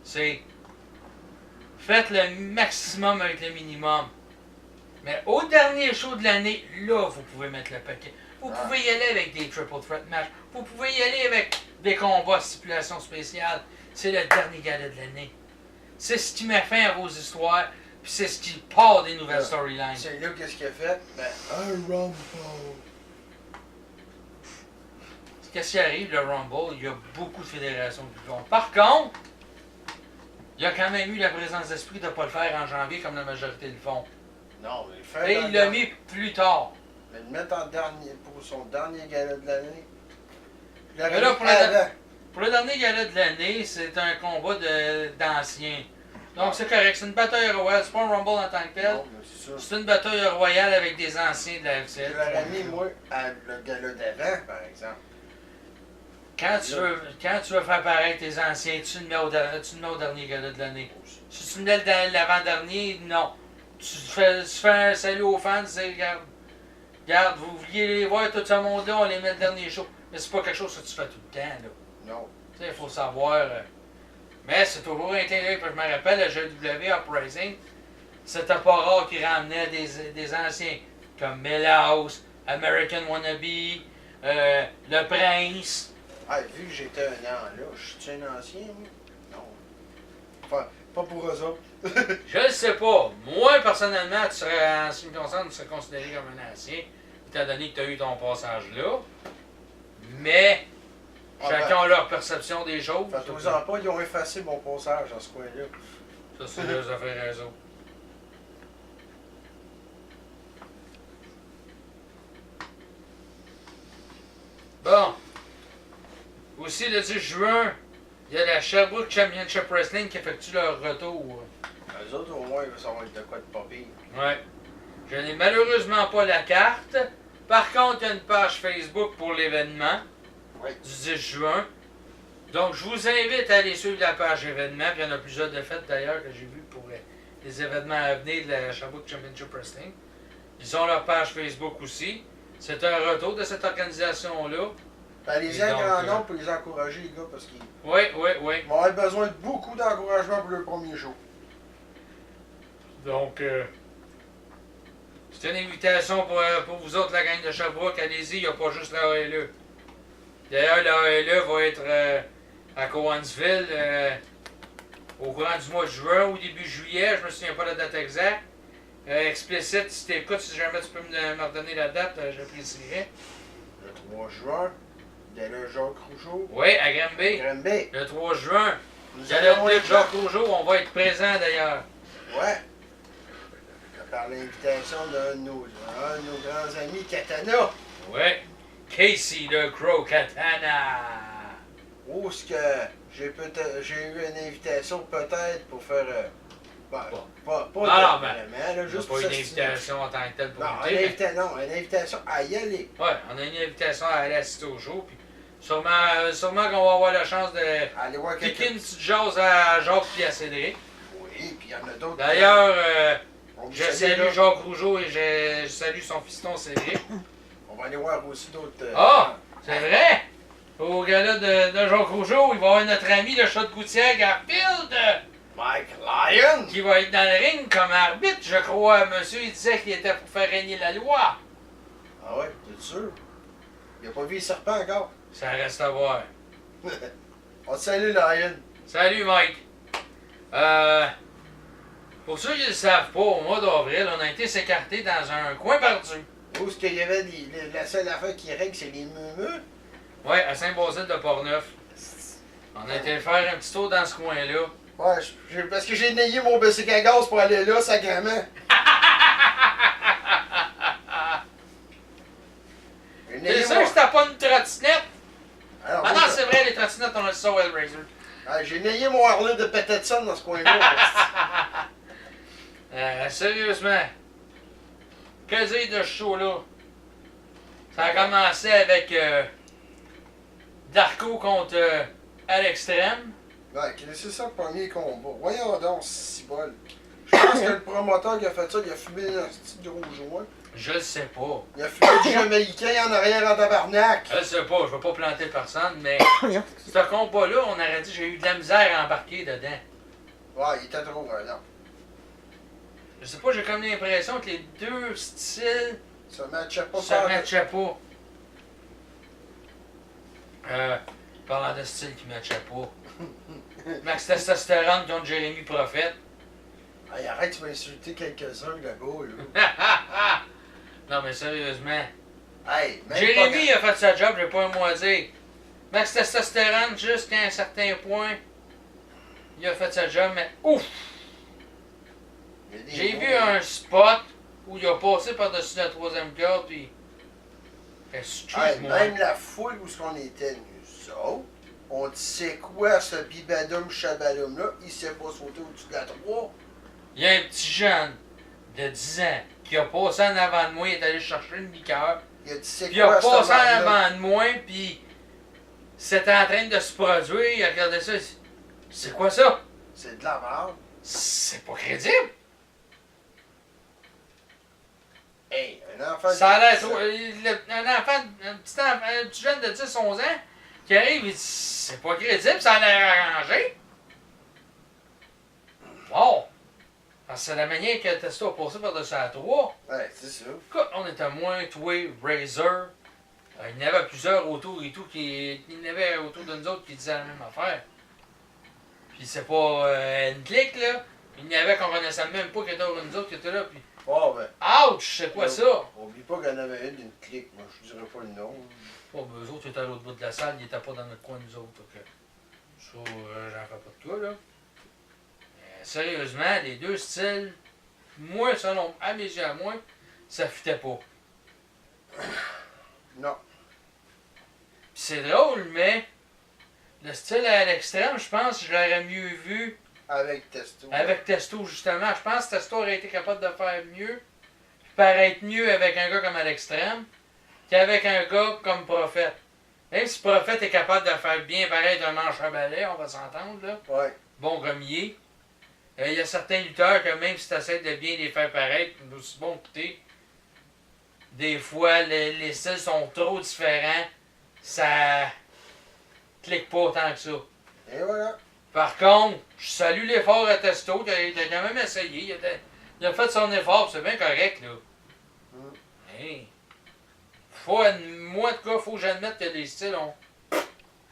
S1: c'est faites le maximum avec le minimum. Mais au dernier show de l'année, là, vous pouvez mettre le paquet. Vous pouvez y aller avec des triple threat match. Vous pouvez y aller avec des combats stipulation spéciale. C'est le dernier gala de l'année. C'est ce qui met fin à vos histoires, puis c'est ce qui part des nouvelles storylines.
S2: C'est là, qu'est-ce qu'il a fait? Ben, un Rumble.
S1: Qu'est-ce qui arrive, le Rumble? Il y a beaucoup de fédérations qui le font. Par contre, il y a quand même eu la présence d'esprit de ne pas le faire en janvier comme la majorité le font.
S2: Non, mais le faire.
S1: Et il l'a mis plus tard.
S2: Mais le mettre en dernier, pour son dernier gala de l'année.
S1: Mais là, pour le dernier gala de l'année, c'est un combat d'anciens. Donc c'est correct, c'est une bataille royale, c'est pas un Rumble en tant que tel.
S2: Non, mais c'est ça.
S1: C'est une bataille royale avec des anciens de la FCL.
S2: Je l'aurais mis, moi, à le gala d'avant, par exemple.
S1: Quand tu veux faire pareil tes anciens, tu le mets au dernier gala de l'année. Si tu le mets l'avant-dernier, non. Tu fais un salut aux fans, c'est regarde, vous vouliez les voir tout ce monde-là, on les met le dernier show. Mais c'est pas quelque chose que tu fais tout le temps, là.
S2: Non.
S1: Tu sais, il faut savoir. Mais c'est toujours intelligent. Je me rappelle, le GW Uprising, c'était pas rare qu'ils ramenaient des anciens, comme Millhouse, American Wannabe, Le Prince.
S2: Ah, vu que j'étais un an là, je suis un ancien, moi? Non. Enfin, pas pour eux autres.
S1: Je le sais pas. Moi, personnellement, tu serais, en ce qui me concerne, tu serais considéré comme un ancien, étant donné que tu as eu ton passage là. Mais, chacun a leur perception des choses.
S2: Faites-vous-en pas, ils ont effacé mon passage dans ce coin-là.
S1: Ça, c'est leurs affaires réseau. Bon. Aussi, le 10 juin, il y a la Sherbrooke Championship Wrestling qui effectue leur retour.
S2: Eux autres, au moins, ça va être de quoi de pas pire.
S1: Ouais. Je n'ai malheureusement pas la carte. Par contre, il y a une page Facebook pour l'événement
S2: Oui.
S1: du 10 juin. Donc, je vous invite à aller suivre la page événement. Puis il y en a plusieurs de faites d'ailleurs que j'ai vues pour les événements à venir de la Sherbrooke Championship Wrestling. Ils ont leur page Facebook aussi. C'est un retour de cette organisation-là.
S2: Allez-y en grand nombre pour les encourager, les gars, parce qu'ils
S1: Oui.
S2: vont avoir besoin de beaucoup d'encouragement pour le premier show.
S1: Donc, c'est une invitation pour vous autres, la gang de Sherbrooke. Allez-y, il n'y a pas juste la ALE. D'ailleurs, la ALE va être à Cowansville au courant du mois de juin ou début juillet. Je ne me souviens pas la date exacte. Explicite, si t'écoutes, si jamais tu peux me redonner la date, j'apprécierais.
S2: Le 3 juin, dès le Jacques Rougeau.
S1: Oui, à Granby.
S2: Granby.
S1: Le 3 juin.
S2: Nous
S1: Gala
S2: allons
S1: de
S2: être
S1: Jacques
S2: là.
S1: Rougeau, on va être présent d'ailleurs.
S2: Ouais. Par l'invitation d'un de nos grands amis, Katana.
S1: Oui. Casey le Crow Katana.
S2: Où est-ce que j'ai eu une invitation peut-être pour faire. Ben, pas
S1: Non,
S2: vraiment,
S1: mais
S2: là,
S1: Juste
S2: juste
S1: pas
S2: pour
S1: une
S2: s'assister.
S1: invitation en tant que telle pour
S2: Non,
S1: inviter,
S2: une invitation à y aller.
S1: mais... Ouais, on a une invitation à aller assister au show, puis sûrement qu'on va avoir la chance de
S2: Aller voir
S1: piquer
S2: quelqu'un.
S1: une petite jase à Jacques puis à Cédric.
S2: Oui, puis il y en a d'autres.
S1: D'ailleurs,
S2: On vous
S1: je
S2: salue,
S1: salue
S2: là.
S1: Jacques Rougeau et je salue son fiston Cédric.
S2: On va aller voir aussi d'autres.
S1: Ah! C'est vrai! Au gala de Jacques Rougeau, il va y avoir notre ami le chat de gouttière Garfield
S2: Mike Lyon!
S1: qui va être dans le ring comme arbitre, je crois. Monsieur, il disait qu'il était pour faire régner la loi.
S2: Ah ouais, t'es sûr? Il a pas vu les serpents encore.
S1: Ça reste à voir.
S2: On te salue, Lyon.
S1: Salut Mike. Pour ceux qui ne le savent pas, au mois d'avril, on a été s'écarter dans un coin perdu.
S2: Où est-ce qu'il y avait la seule affaire qui règle, c'est les meumeux?
S1: Ouais, à Saint-Basile de Portneuf. On a été faire un petit tour dans ce coin-là.
S2: Ouais, parce que j'ai nayé mon bicycle à gaz pour aller là, sacrément. J'ai
S1: C'est
S2: nayé
S1: sûr que c'était pas une trottinette?
S2: Alors,
S1: Ah
S2: moi,
S1: non, c'est vrai, les trottinettes, on a ça au Hellraiser.
S2: j'ai nayé mon Harley de Peterson dans ce coin-là.
S1: Sérieusement. Que dire de ce show-là? Ça a commencé avec Darko contre à l'extrême.
S2: Ouais, c'est ça le premier combat. Voyons donc, c'est bol. Je pense que le promoteur qui a fait ça, il a fumé un petit gros joint.
S1: Je le sais pas.
S2: Il a fumé du Jamaïcain en arrière en tabarnak.
S1: Je le sais pas, je vais pas planter personne, mais ce combat-là, on aurait dit j'ai eu de la misère à embarquer dedans.
S2: Ouais, il était trop violent.
S1: Je sais pas, j'ai comme l'impression que les deux styles
S2: Ça matchait pas
S1: se
S2: par-
S1: matchaient pas. Parlant de style qui matchait pas. Max Testostérone contre Jérémy Prophète.
S2: Hey, arrête, tu vas insulter quelques-uns là-bas, là.
S1: Non mais sérieusement.
S2: Hey, même
S1: Jérémy a fait sa job, j'ai pas un mot à dire. Max Testostérone, jusqu'à un certain point, il a fait sa job, mais ouf!
S2: pas...
S1: J'ai vu un spot où il a passé par-dessus la troisième corde, puis...
S2: Hey,
S1: Excuse-moi.
S2: même la foule où on était, nous autres, on dit c'est quoi ce bibadum chabaloum là, il s'est pas sauté au-dessus de la 3.
S1: Il y a un petit jeune de 10 ans qui a passé en avant de moi, il est allé chercher une liqueur,
S2: Il a dit c'est
S1: puis il a
S2: quoi ce
S1: passé en
S2: marde-là?
S1: avant de moi, puis c'était en train de se produire, il a regardé ça, il dit, c'est quoi ça?
S2: C'est de la merde.
S1: C'est pas crédible!
S2: Hey, un enfant
S1: Ça a l'air
S2: de
S1: trop. Un petit jeune de 10-11 ans qui arrive, il dit c'est pas crédible, ça a l'air arrangé. Bon. Parce que c'est la manière que Testo a passé par-dessus la 3.
S2: Ouais, c'est ça.
S1: Écoute, on était moins, toi, Razor. Il y en avait plusieurs autour et tout, il y en avait autour de nous autres qui disaient la même affaire. Puis c'est pas une clique, là. Il y en avait qu'on connaissait même pas qui étaient autour de nous autres qui étaient là. Puis,
S2: Oh, ben.
S1: ouch, c'est quoi ça?
S2: Oublie pas qu'il y en avait une d'une clique, moi je dirais pas le nom.
S1: Bon, ben, eux autres, ils étaient à l'autre bout de la salle, ils étaient pas dans notre coin, nous autres. Donc, ça, j'en fais pas de cas, là. Mais, sérieusement, les deux styles, moi, selon, à mes yeux à moi, ça fitait pas.
S2: Non.
S1: Puis c'est drôle, mais le style à l'extrême, je pense que je l'aurais mieux vu
S2: Avec Testo.
S1: avec Testo, justement. Je pense que Testo aurait été capable de faire mieux, puis paraître mieux avec un gars comme à l'extrême, qu'avec un gars comme Prophète. Même si Prophète est capable de faire bien paraître un manche à balai, on va s'entendre, là.
S2: Ouais.
S1: Bon gommier. Il y a certains lutteurs que même si tu essaies de bien les faire paraître, aussi bon que t'es, des fois les styles sont trop différents, ça clique pas autant que ça.
S2: Et voilà.
S1: Par contre, je salue l'effort à Testo, il a quand même essayé, il a fait son effort, c'est bien correct là.
S2: Mm.
S1: Hey. Moi en tout cas, faut que j'admette que les styles ont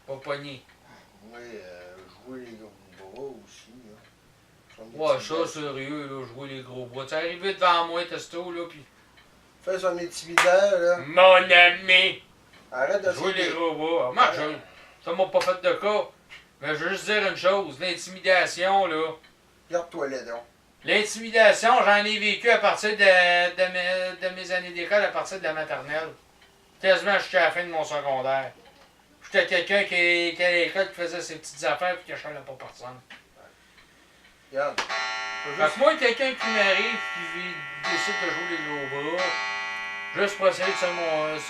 S1: pas pogné.
S2: Oui, jouer les gros bras aussi. Là. Son
S1: Ouais, ça,
S2: intimidation.
S1: sérieux, là, jouer les gros bras. T'es arrivé devant moi, Testo, là, pis.
S2: Fais son intimidateur, là.
S1: Mon ami!
S2: Arrête de
S1: Jouer les
S2: faire
S1: gros bras. Moi, ça m'a pas fait de cas. Mais je veux juste dire une chose, l'intimidation, là.
S2: Garde-toi là, donc.
S1: L'intimidation, j'en ai vécu à partir de mes années d'école, à partir de la maternelle. Quasiment jusqu'à la fin de mon secondaire. J'étais quelqu'un qui à l'école qui faisait ses petites affaires et qui ne chialait pas personne.
S2: Regarde.
S1: Fait que moi, quelqu'un qui m'arrive qui décide de jouer les gros bras, juste pour essayer de se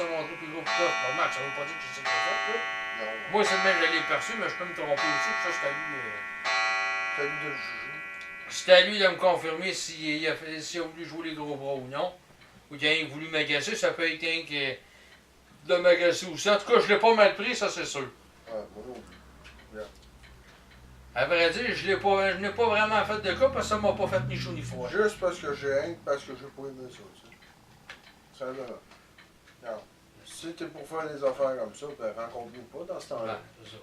S1: montrer plus gros que toi. Bon, Max, ça veut pas dire que je sais quoi faire, quoi.
S2: Non.
S1: Moi, c'est le même que je l'ai perçu, mais je peux me tromper aussi, puis ça, c'est à lui.
S2: C'est à lui de le juger.
S1: C'est à lui de me confirmer s'il a voulu jouer les gros bras ou non. Ou qu'il a voulu m'agacer, ça peut être un qui de m'agacer aussi. En tout cas, je l'ai pas mal pris, ça c'est sûr.
S2: Ouais, moi non plus.
S1: À vrai dire, je n'ai pas vraiment fait de cas parce que ça m'a pas fait ni chaud ni froid.
S2: Juste parce que j'ai haine, parce que j'ai pas aimé ça, tu sais. Simplement. Regarde. Si t'es pour faire des affaires comme ça, ben rencontre-nous pas dans ce temps-là.
S1: Ouais, c'est ça.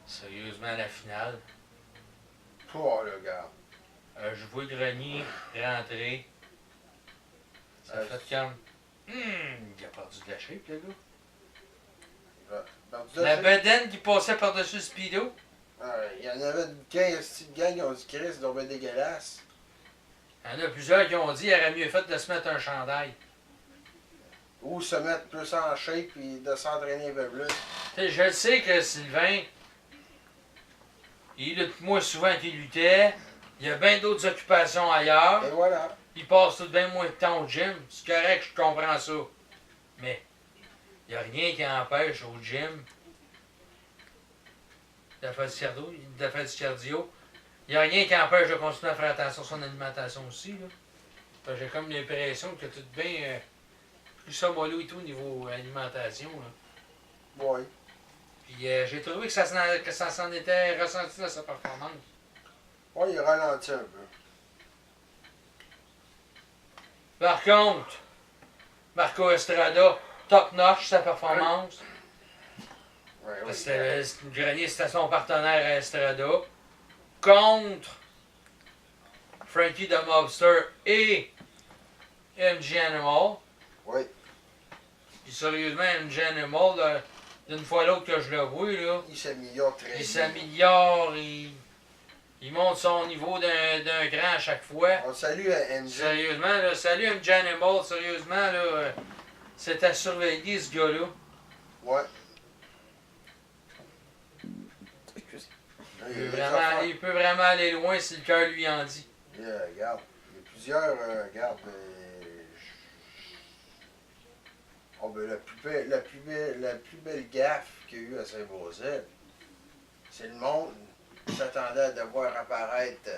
S1: Sérieusement, la finale.
S2: Toi, le gars.
S1: Je vois Grenier rentrer. Ça fait comme. Il a perdu de la shape, le gars. La bedaine qui passait par-dessus le speedo.
S2: Il y en avait 15 petites gangs qui ont dit Chris, c'est bien dégueulasse.
S1: Il y en a plusieurs qui ont dit qu'il aurait mieux fait de se mettre un chandail.
S2: Ou se mettre plus en shape et de s'entraîner un peu plus.
S1: T'sais, je le sais que Sylvain, il lutte moins souvent qu'il luttait. Il y a bien d'autres occupations ailleurs.
S2: Et voilà.
S1: Il passe tout de bien moins de temps au gym. C'est correct, je comprends ça. Mais il n'y a rien qui empêche au gym de faire du cardio. Il n'y a rien qui empêche de continuer à faire attention à son alimentation aussi. Là. Fait que j'ai comme l'impression que tout bien plus ça mollo et tout au niveau alimentation. Là.
S2: Ouais.
S1: Puis j'ai trouvé que ça s'en était ressenti dans sa performance.
S2: Ouais, il ralentit un peu.
S1: Par contre, Marco Estrada, top notch sa performance.
S2: Ouais, oui.
S1: Grenier, c'était son partenaire à Estrada. Contre Frankie the Mobster et MG Animal.
S2: Oui.
S1: Puis sérieusement, MG Animal, là, d'une fois à l'autre que je le vois, là,
S2: Il s'améliore très bien.
S1: il s'améliore, il monte son niveau d'un cran à chaque fois.
S2: On salue à MJ.
S1: Sérieusement, là, salut MG Animal, sérieusement, là, c'est à surveiller ce gars-là.
S2: Ouais.
S1: Il peut vraiment aller loin si le cœur lui en dit.
S2: Regarde, il y a plusieurs. Regarde. Oh, ben, la plus belle gaffe qu'il y a eu à Saint-Beauzelle, c'est le monde qui s'attendait à devoir apparaître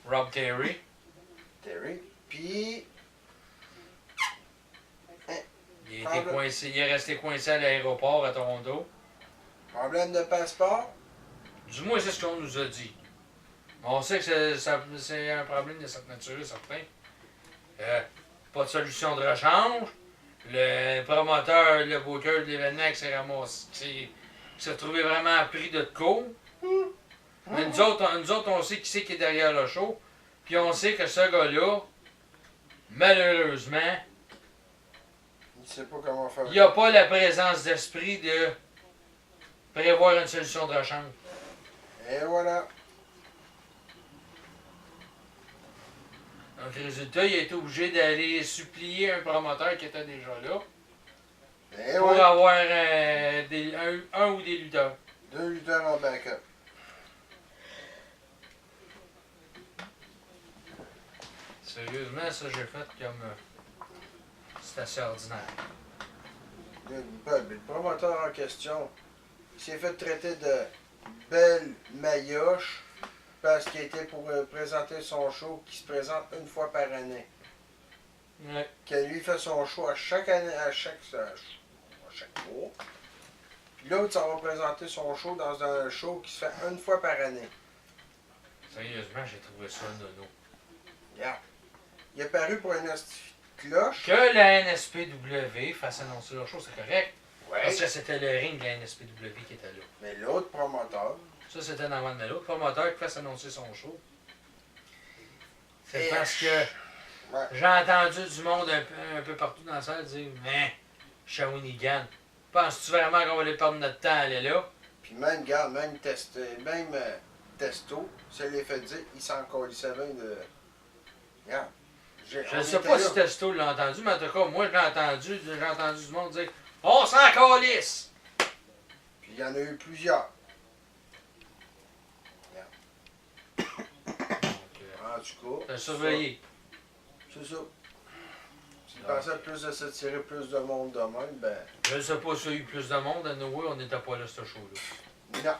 S1: Rob Terry.
S2: Terry. Puis.
S1: Il est resté coincé à l'aéroport à Toronto.
S2: Problème de passeport.
S1: Du moins, c'est ce qu'on nous a dit. On sait que c'est un problème de cette nature, certain. Pas de solution de rechange. Le promoteur, le booker de l'événement qui s'est trouvé vraiment pris de court. Mais nous autres, on sait qui c'est qui est derrière le show. Puis on sait que ce gars-là, malheureusement,
S2: Il sait pas comment faire.
S1: il n'a pas la présence d'esprit de prévoir une solution de rechange.
S2: Et voilà.
S1: Donc, résultat, il a été obligé d'aller supplier un promoteur qui était déjà là
S2: Et
S1: pour
S2: voilà.
S1: avoir un ou des lutteurs.
S2: 2 lutteurs en backup.
S1: Sérieusement, ça, j'ai fait comme. C'est assez ordinaire.
S2: Le promoteur en question s'est fait traiter de belle maillotche parce qu'il était pour présenter son show qui se présente une fois par année.
S1: Ouais.
S2: Que lui fait son show à chaque année, à chaque mois. Puis l'autre, ça va présenter son show dans un show qui se fait une fois par année.
S1: Sérieusement, j'ai trouvé ça nono.
S2: Yeah. Il est paru pour une cloche.
S1: Que la NSPW fasse annoncer leur show, c'est correct. Parce que c'était le ring de la NSPW qui était là.
S2: Mais l'autre promoteur.
S1: Ça, c'était dans le l'autre promoteur qui fasse annoncer son show. C'est
S2: Et-
S1: parce que
S2: Ouais.
S1: j'ai entendu du monde un peu partout dans la salle dire mais Shawinigan, penses-tu vraiment qu'on va aller perdre notre temps à aller là?
S2: Puis même, regarde, même Testo, ça l'est fait dire, il s'en colissait bien de. Regarde.
S1: Je ne sais pas si Testo l'a entendu, mais en tout cas, moi, j'ai entendu du monde dire on s'en calisse!
S2: Puis il y en a eu plusieurs. En tout cas.
S1: T'as surveillé.
S2: C'est ça. S'il pensait plus de s'attirer plus de monde de même, ben.
S1: Je ne sais pas s'il y a eu plus de monde. À Noé, on n'était pas là, ce show-là.
S2: Non.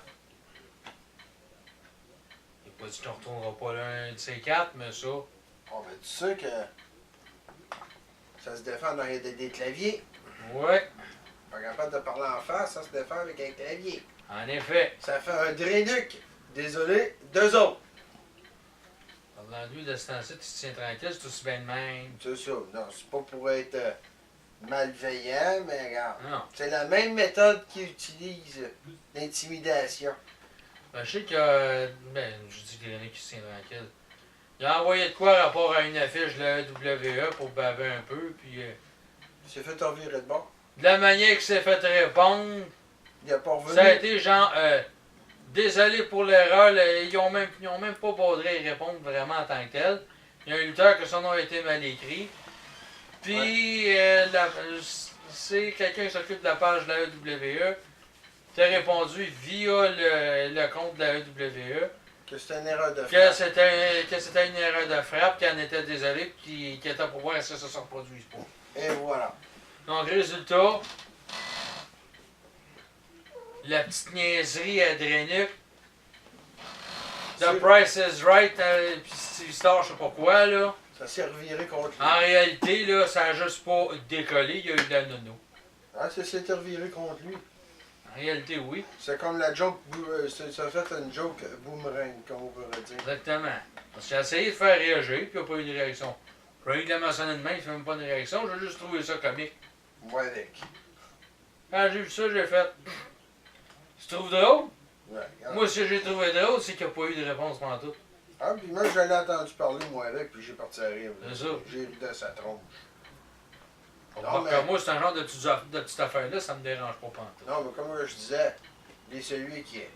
S1: Il n'a pas dit qu'on ne retournera pas là un de ces quatre, mais ça.
S2: Oh, ben tu sais que. Ça se défend dans des claviers.
S1: Ouais,
S2: Pas capable de parler en face, ça se défend avec un clavier.
S1: en effet.
S2: Ça fait un Drénuc. Désolé, deux autres.
S1: Parlant de lui, de ce temps-ci, tu te tiens tranquille, c'est aussi bien de même.
S2: C'est ça. Non, c'est pas pour être malveillant, mais regarde.
S1: Non.
S2: C'est la même méthode qu'ils utilisent, l'intimidation.
S1: Ben, je sais que. Ben, je dis Gréné qui se tient tranquille. Il a envoyé de quoi rapport à une affiche de la EWE pour baver un peu, puis.
S2: Il s'est fait revirer de bord.
S1: De la manière qu'il s'est fait répondre,
S2: Il a pas revenu.
S1: ça a été genre. Désolé pour l'erreur, ils ont même pas baudré à répondre vraiment en tant que tel. Il y a un lutteur que son nom a été mal écrit. Puis, c'est quelqu'un qui s'occupe de la page de la EWE qui a répondu via le compte de la EWE
S2: Que c'était une erreur de
S1: que
S2: frappe.
S1: c'était une erreur de frappe, qu'il en était désolé, puis qu'il était pour voir si ça se reproduise pas.
S2: Et voilà.
S1: Donc, résultat, la petite niaiserie à Drénuc, The
S2: C'est-
S1: Price is Right, puis Steve Star, je sais pas quoi, là.
S2: Ça s'est reviré contre lui.
S1: En réalité, là, ça a juste pas décollé, il y a eu de la nono.
S2: Ah, ça s'est reviré contre lui.
S1: En réalité, oui,
S2: C'est comme la joke, ça a fait une joke boomerang, comme on pourrait dire.
S1: exactement. Parce que j'ai essayé de faire réagir, puis il n'y a pas eu de réaction. J'ai eu de la mentionner de main, il fait même pas de réaction, j'ai juste trouvé ça comique.
S2: Moi avec.
S1: Quand j'ai vu ça, j'ai fait. Tu trouves drôle?
S2: Ouais, regarde.
S1: Moi, ce que j'ai trouvé drôle, c'est qu'il n'y a pas eu de réponse pendant tout.
S2: Ah, puis moi, j'en ai entendu parler, moi, avec, puis j'ai parti à rire. là.
S1: C'est ça.
S2: J'ai ri de sa tronche.
S1: Alors
S2: mais-
S1: que moi, c'est un genre de petite affaire-là, ça me dérange pas pantoute.
S2: Non, mais comme je disais, il est celui qui est.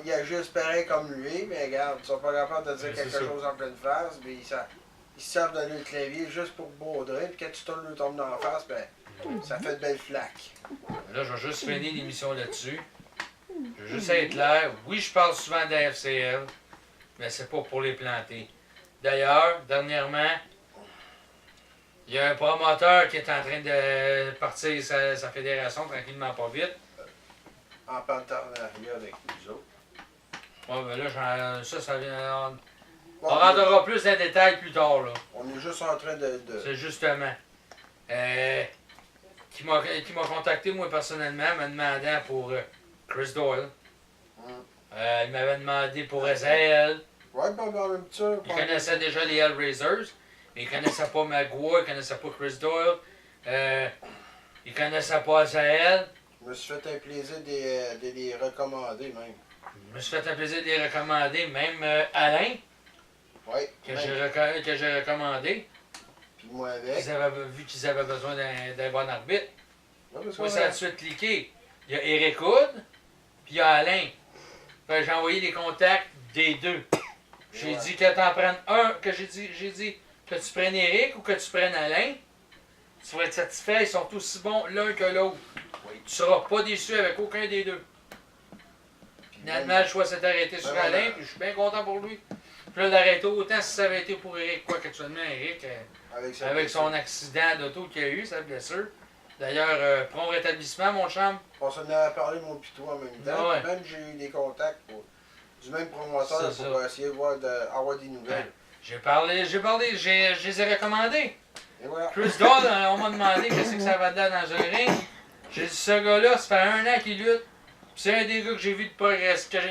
S2: Il agissent pareil comme lui, mais regarde, ils sont pas capables de dire
S1: Ouais,
S2: quelque
S1: c'est ça.
S2: chose en pleine face, mais ils se servent de leur clavier juste pour baudrer, puis quand tu tournes le tombe dans la face, ben, ça fait de belles flaques.
S1: Là, je vais juste finir l'émission là-dessus. Je veux juste être clair. Oui, je parle souvent de la FCL, mais c'est pas pour les planter. D'ailleurs, dernièrement, il y a un promoteur qui est en train de partir sa fédération tranquillement pas vite.
S2: En partenariat avec nous autres.
S1: Ouais, ben là, ça vient. On
S2: Bon,
S1: rentrera plus dans les détails plus tard, là.
S2: on est juste en train de.
S1: C'est justement. Qui m'a contacté, moi, personnellement, me demandant pour Chris Doyle. Il m'avait demandé pour Ezael.
S2: Ouais, ben, en même temps.
S1: Il connaissait déjà les Hellraisers, mais il connaissait pas Magua, il connaissait pas Chris Doyle. Il connaissait pas Ezael.
S2: Je me suis fait un plaisir de les recommander, même.
S1: Je me suis fait un plaisir de les recommander, même Alain,
S2: Ouais.
S1: que
S2: même.
S1: j'ai recommandé,
S2: Puis moi avec.
S1: vu qu'ils avaient besoin d'un bon arbitre.
S2: Ouais, parce
S1: Moi,
S2: que-
S1: ça a tout de suite cliqué. Il y a Eric Hood, puis il y a Alain. Fait que j'ai envoyé les contacts des deux. J'ai
S2: Ouais.
S1: dit que t'en prennes un, que j'ai dit que tu prennes Eric ou que tu prennes Alain. Tu vas être satisfait, ils sont aussi bons l'un que l'autre.
S2: Oui.
S1: Tu seras pas déçu avec aucun des deux.
S2: Puis
S1: Finalement, le choix s'est arrêté sur
S2: Ben,
S1: Alain,
S2: voilà.
S1: puis je suis bien content pour lui. Puis là, l'arrêter autant si ça avait été pour Eric, quoi qu'actuellement, Eric, avec son accident d'auto qu'il a eu, sa blessure. D'ailleurs, prompt rétablissement, mon chum.
S2: On s'en avait parlé, mon pis toi, en même temps.
S1: Ouais.
S2: Même j'ai eu des contacts du même promoteur
S1: C'est
S2: pour
S1: ça.
S2: essayer de voir avoir des nouvelles.
S1: J'ai parlé, je les ai recommandés.
S2: Et voilà.
S1: Chris Dodd, on m'a demandé qu'est-ce que ça va donner dans un ring. J'ai dit, ce gars-là, ça fait 1 an qu'il lutte. Puis c'est un des gars que j'ai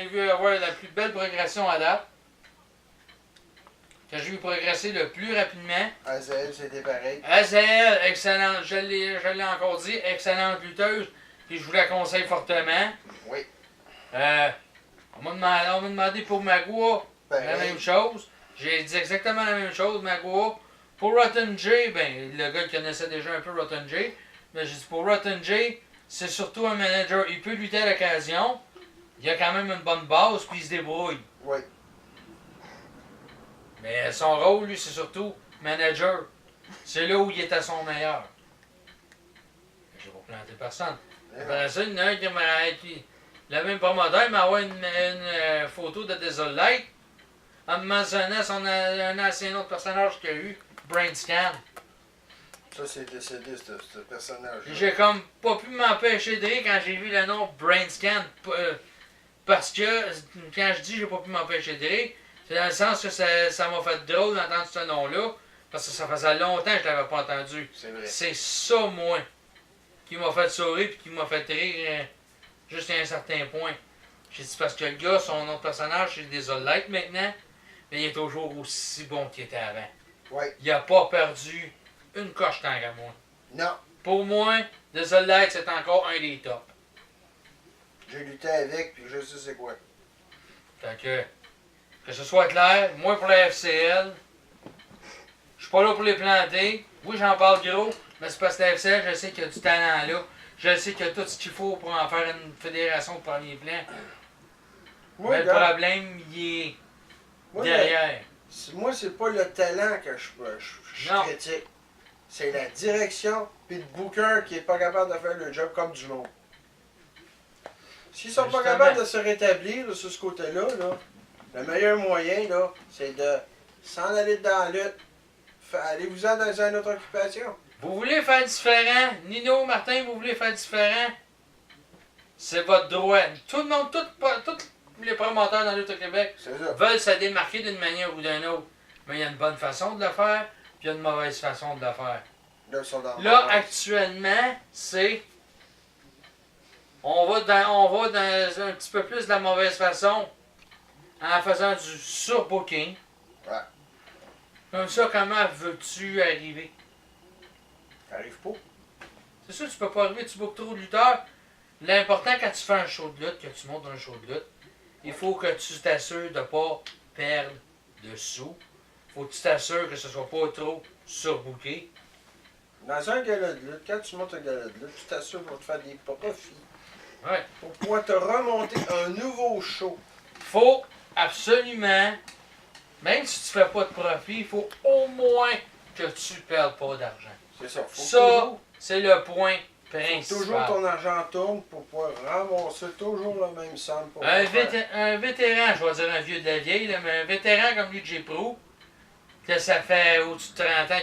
S1: vu avoir la plus belle progression à date. que j'ai vu progresser le plus rapidement.
S2: Azael, c'était pareil.
S1: Azael, excellente, je l'ai encore dit, excellente lutteuse, puis je vous la conseille fortement.
S2: Oui.
S1: On m'a demandé pour Magua la
S2: Pareil.
S1: même chose. J'ai dit exactement la même chose, Magua. Pour Rotten J, ben, le gars qui connaissait déjà un peu Rotten J, mais j'ai dit pour Rotten J, c'est surtout un manager. Il peut lutter à l'occasion, il a quand même une bonne base, puis il se débrouille.
S2: Oui.
S1: Mais son rôle, lui, c'est surtout manager. C'est là où il est à son meilleur. Je vais pas planter personne. Après ça, il y en a un qui le même promoteur m'a envoyé une photo de Desolate en me mentionnant un ancien autre personnage qu'il a eu, Brain Scan.
S2: Ça, c'est décédé, ce personnage-là.
S1: J'ai comme pas pu m'empêcher de rire quand j'ai vu le nom Brain Scan. Parce que, quand je dis j'ai pas pu m'empêcher de rire, c'est dans le sens que ça m'a fait drôle d'entendre ce nom-là. Parce que ça faisait longtemps que je l'avais pas entendu.
S2: C'est vrai.
S1: C'est ça, moi, qui m'a fait sourire et qui m'a fait rire jusqu'à un certain point. J'ai dit parce que le gars, son autre personnage, c'est Desolate maintenant, mais il est toujours aussi bon qu'il était avant.
S2: Oui.
S1: Il a pas perdu une coche tant qu'à moi.
S2: Non.
S1: Pour moi, Desolate, c'est encore un des tops.
S2: J'ai lutté avec, puis je sais c'est quoi.
S1: Fait que ce soit clair, moi pour la FCL, je suis pas là pour les planter. Oui, j'en parle gros, mais c'est parce que la FCL, je sais qu'il y a du talent là. Je sais qu'il y a tout ce qu'il faut pour en faire une fédération de premier plan.
S2: Moi,
S1: Mais le
S2: regarde,
S1: problème, il est
S2: moi,
S1: derrière.
S2: moi, c'est pas le talent que je
S1: Non.
S2: critique. C'est la direction, puis le booker qui est pas capable de faire le job comme du monde. S'ils sont pas
S1: Justement.
S2: capables de se rétablir là, sur ce côté-là, là, le meilleur moyen, là, c'est de s'en aller dans la lutte. Allez-vous-en dans une autre occupation.
S1: Vous voulez faire différent? Nino, Martin, vous voulez faire différent? C'est votre droit. Tout le monde, tous les promoteurs dans la lutte au Québec
S2: C'est ça.
S1: veulent se démarquer d'une manière ou d'une autre. Mais il y a une bonne façon de le faire, puis il y a une mauvaise façon de le faire.
S2: Là, ils sont dans
S1: Là, actuellement, c'est... On va dans un petit peu plus de la mauvaise façon en faisant du surbooking.
S2: Ouais.
S1: Comme ça, comment veux-tu arriver?
S2: T'arrives pas.
S1: C'est sûr, tu peux pas arriver, tu bookes trop de lutteurs. L'important quand tu fais un show de lutte, que tu montes un show de lutte, il faut que tu t'assures de ne pas perdre de sous. Il faut que tu t'assures que ce soit pas trop surbooké.
S2: Dans un gala de lutte, quand tu montes un gala de lutte, tu t'assures pour te faire des profits.
S1: Ouais.
S2: Pour pouvoir te remonter un nouveau show.
S1: Faut absolument, même si tu fais pas de profit, il faut au moins que tu perdes pas d'argent.
S2: C'est ça. Faut
S1: Ça,
S2: toujours,
S1: c'est le point
S2: faut
S1: principal.
S2: toujours ton argent tourne pour pouvoir ramasser toujours la même somme. Pour
S1: Un,
S2: pouvoir faire.
S1: un vétéran, je vais dire un vieux de la vieille, là, mais un vétéran comme lui, J. Pro, que ça fait au-dessus de 30 ans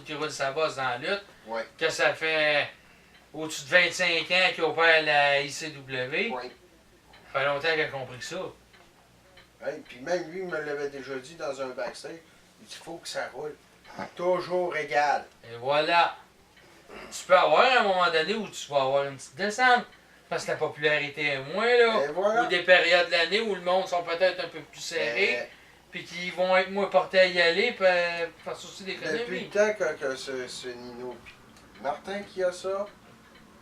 S1: qu'il roule sa bosse dans la lutte,
S2: Ouais.
S1: que ça fait au-dessus de 25 ans qu'il opère la ICW,
S2: Ouais.
S1: ça fait longtemps qu'il a compris ça.
S2: Hey, puis même lui, il me l'avait déjà dit dans un backstage. Il dit faut que ça roule. Toujours égal.
S1: Et voilà. Tu peux avoir un moment donné où tu vas avoir une petite descente, parce que la popularité est moins là,
S2: Et voilà.
S1: ou des périodes de l'année où le monde sont peut-être un peu plus serrés, puis qui vont être moins portés à y aller, puis faire aussi des
S2: Depuis
S1: économies.
S2: le temps que ce Nino puis Martin qui a ça,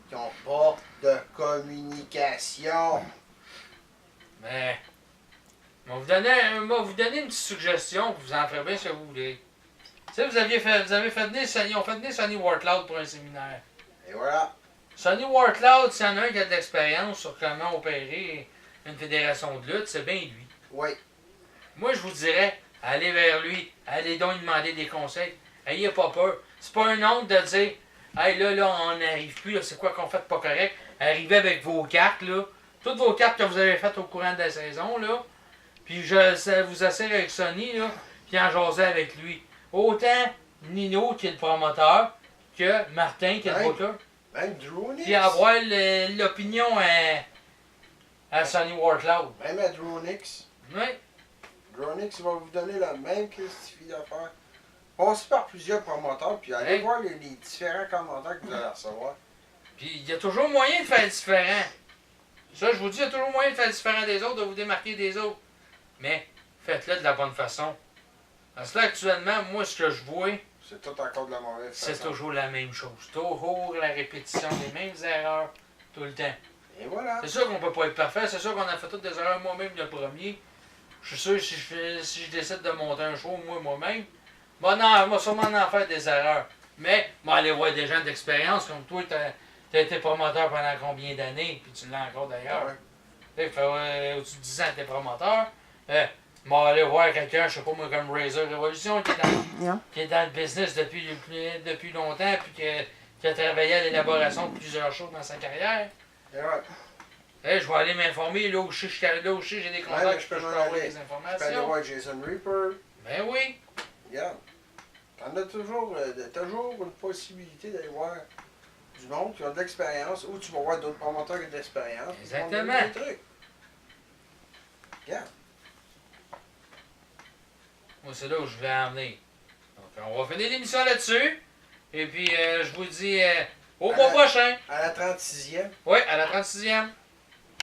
S2: qui n'ont pas de communication.
S1: Mais, je vais vous donner une petite suggestion, vous en ferez bien ce que vous voulez. Tu sais, vous avez fait venir Sonny, on fait venir Sonny Warcloud pour un séminaire.
S2: Et voilà.
S1: Sonny Warcloud, s'il y en a un qui a de l'expérience sur comment opérer une fédération de lutte, c'est bien lui.
S2: Oui.
S1: Moi, je vous dirais, allez vers lui, allez donc lui demander des conseils. Ayez pas peur. C'est pas un honte de dire, hey, là, on n'arrive plus, là, c'est quoi qu'on fait de pas correct. Arrivez avec vos cartes, là. Toutes vos cartes que vous avez faites au courant de la saison, là. Puis vous asseyez avec Sonny, là, puis en jaser avec lui. Autant Nino, qui est le promoteur, que Martin, qui est le
S2: Ouais.
S1: booker.
S2: Même Drew Nix.
S1: Puis avoir l'opinion à Sonny Warcloud.
S2: Même à Drew Nix.
S1: Oui.
S2: Drew Nix va vous donner la même christifie d'affaires. Passez par plusieurs promoteurs, puis allez
S1: Hey.
S2: voir les différents commentaires que vous allez recevoir.
S1: Puis il y a toujours moyen de faire différent. Ça, je vous dis, il y a toujours moyen de faire différent des autres, de vous démarquer des autres. Mais faites-le de la bonne façon. Parce que là, actuellement, moi, ce que je vois,
S2: C'est tout encore de la mauvaise façon.
S1: c'est toujours la même chose. Toujours la répétition des mêmes erreurs, tout le temps.
S2: Et voilà.
S1: C'est sûr qu'on peut pas être parfait, c'est sûr qu'on a fait toutes des erreurs moi-même le premier. Je suis sûr que si je décide de monter un show moi-même, bon non, je vais sûrement en faire des erreurs. Mais, moi aller voir des gens d'expérience comme toi, t'as été promoteur pendant combien d'années, puis tu l'as encore d'ailleurs.
S2: Ouais.
S1: Tu fait au-dessus de 10 ans que t'es promoteur. Moi aller voir quelqu'un, je sais pas moi, comme Razor Revolution, qui est dans le business depuis longtemps, puis qui a travaillé à l'élaboration de plusieurs choses dans sa carrière.
S2: Et voilà.
S1: Je vais aller m'informer, là où je suis, j'ai des contacts,
S2: mais
S1: je peux
S2: m'en
S1: avoir
S2: aller.
S1: des
S2: Tu peux aller
S1: informations.
S2: voir Jason Reaper.
S1: Ben oui.
S2: Regarde. T'en as toujours une possibilité d'aller voir du monde qui a de l'expérience, ou tu vas voir d'autres promoteurs qui ont de l'expérience.
S1: Exactement.
S2: Des trucs. Regarde.
S1: Moi, c'est là où je voulais emmener. Donc, on va finir l'émission là-dessus. Et puis, je vous dis au mois prochain.
S2: À la 36e.
S1: Oui, à la 36e.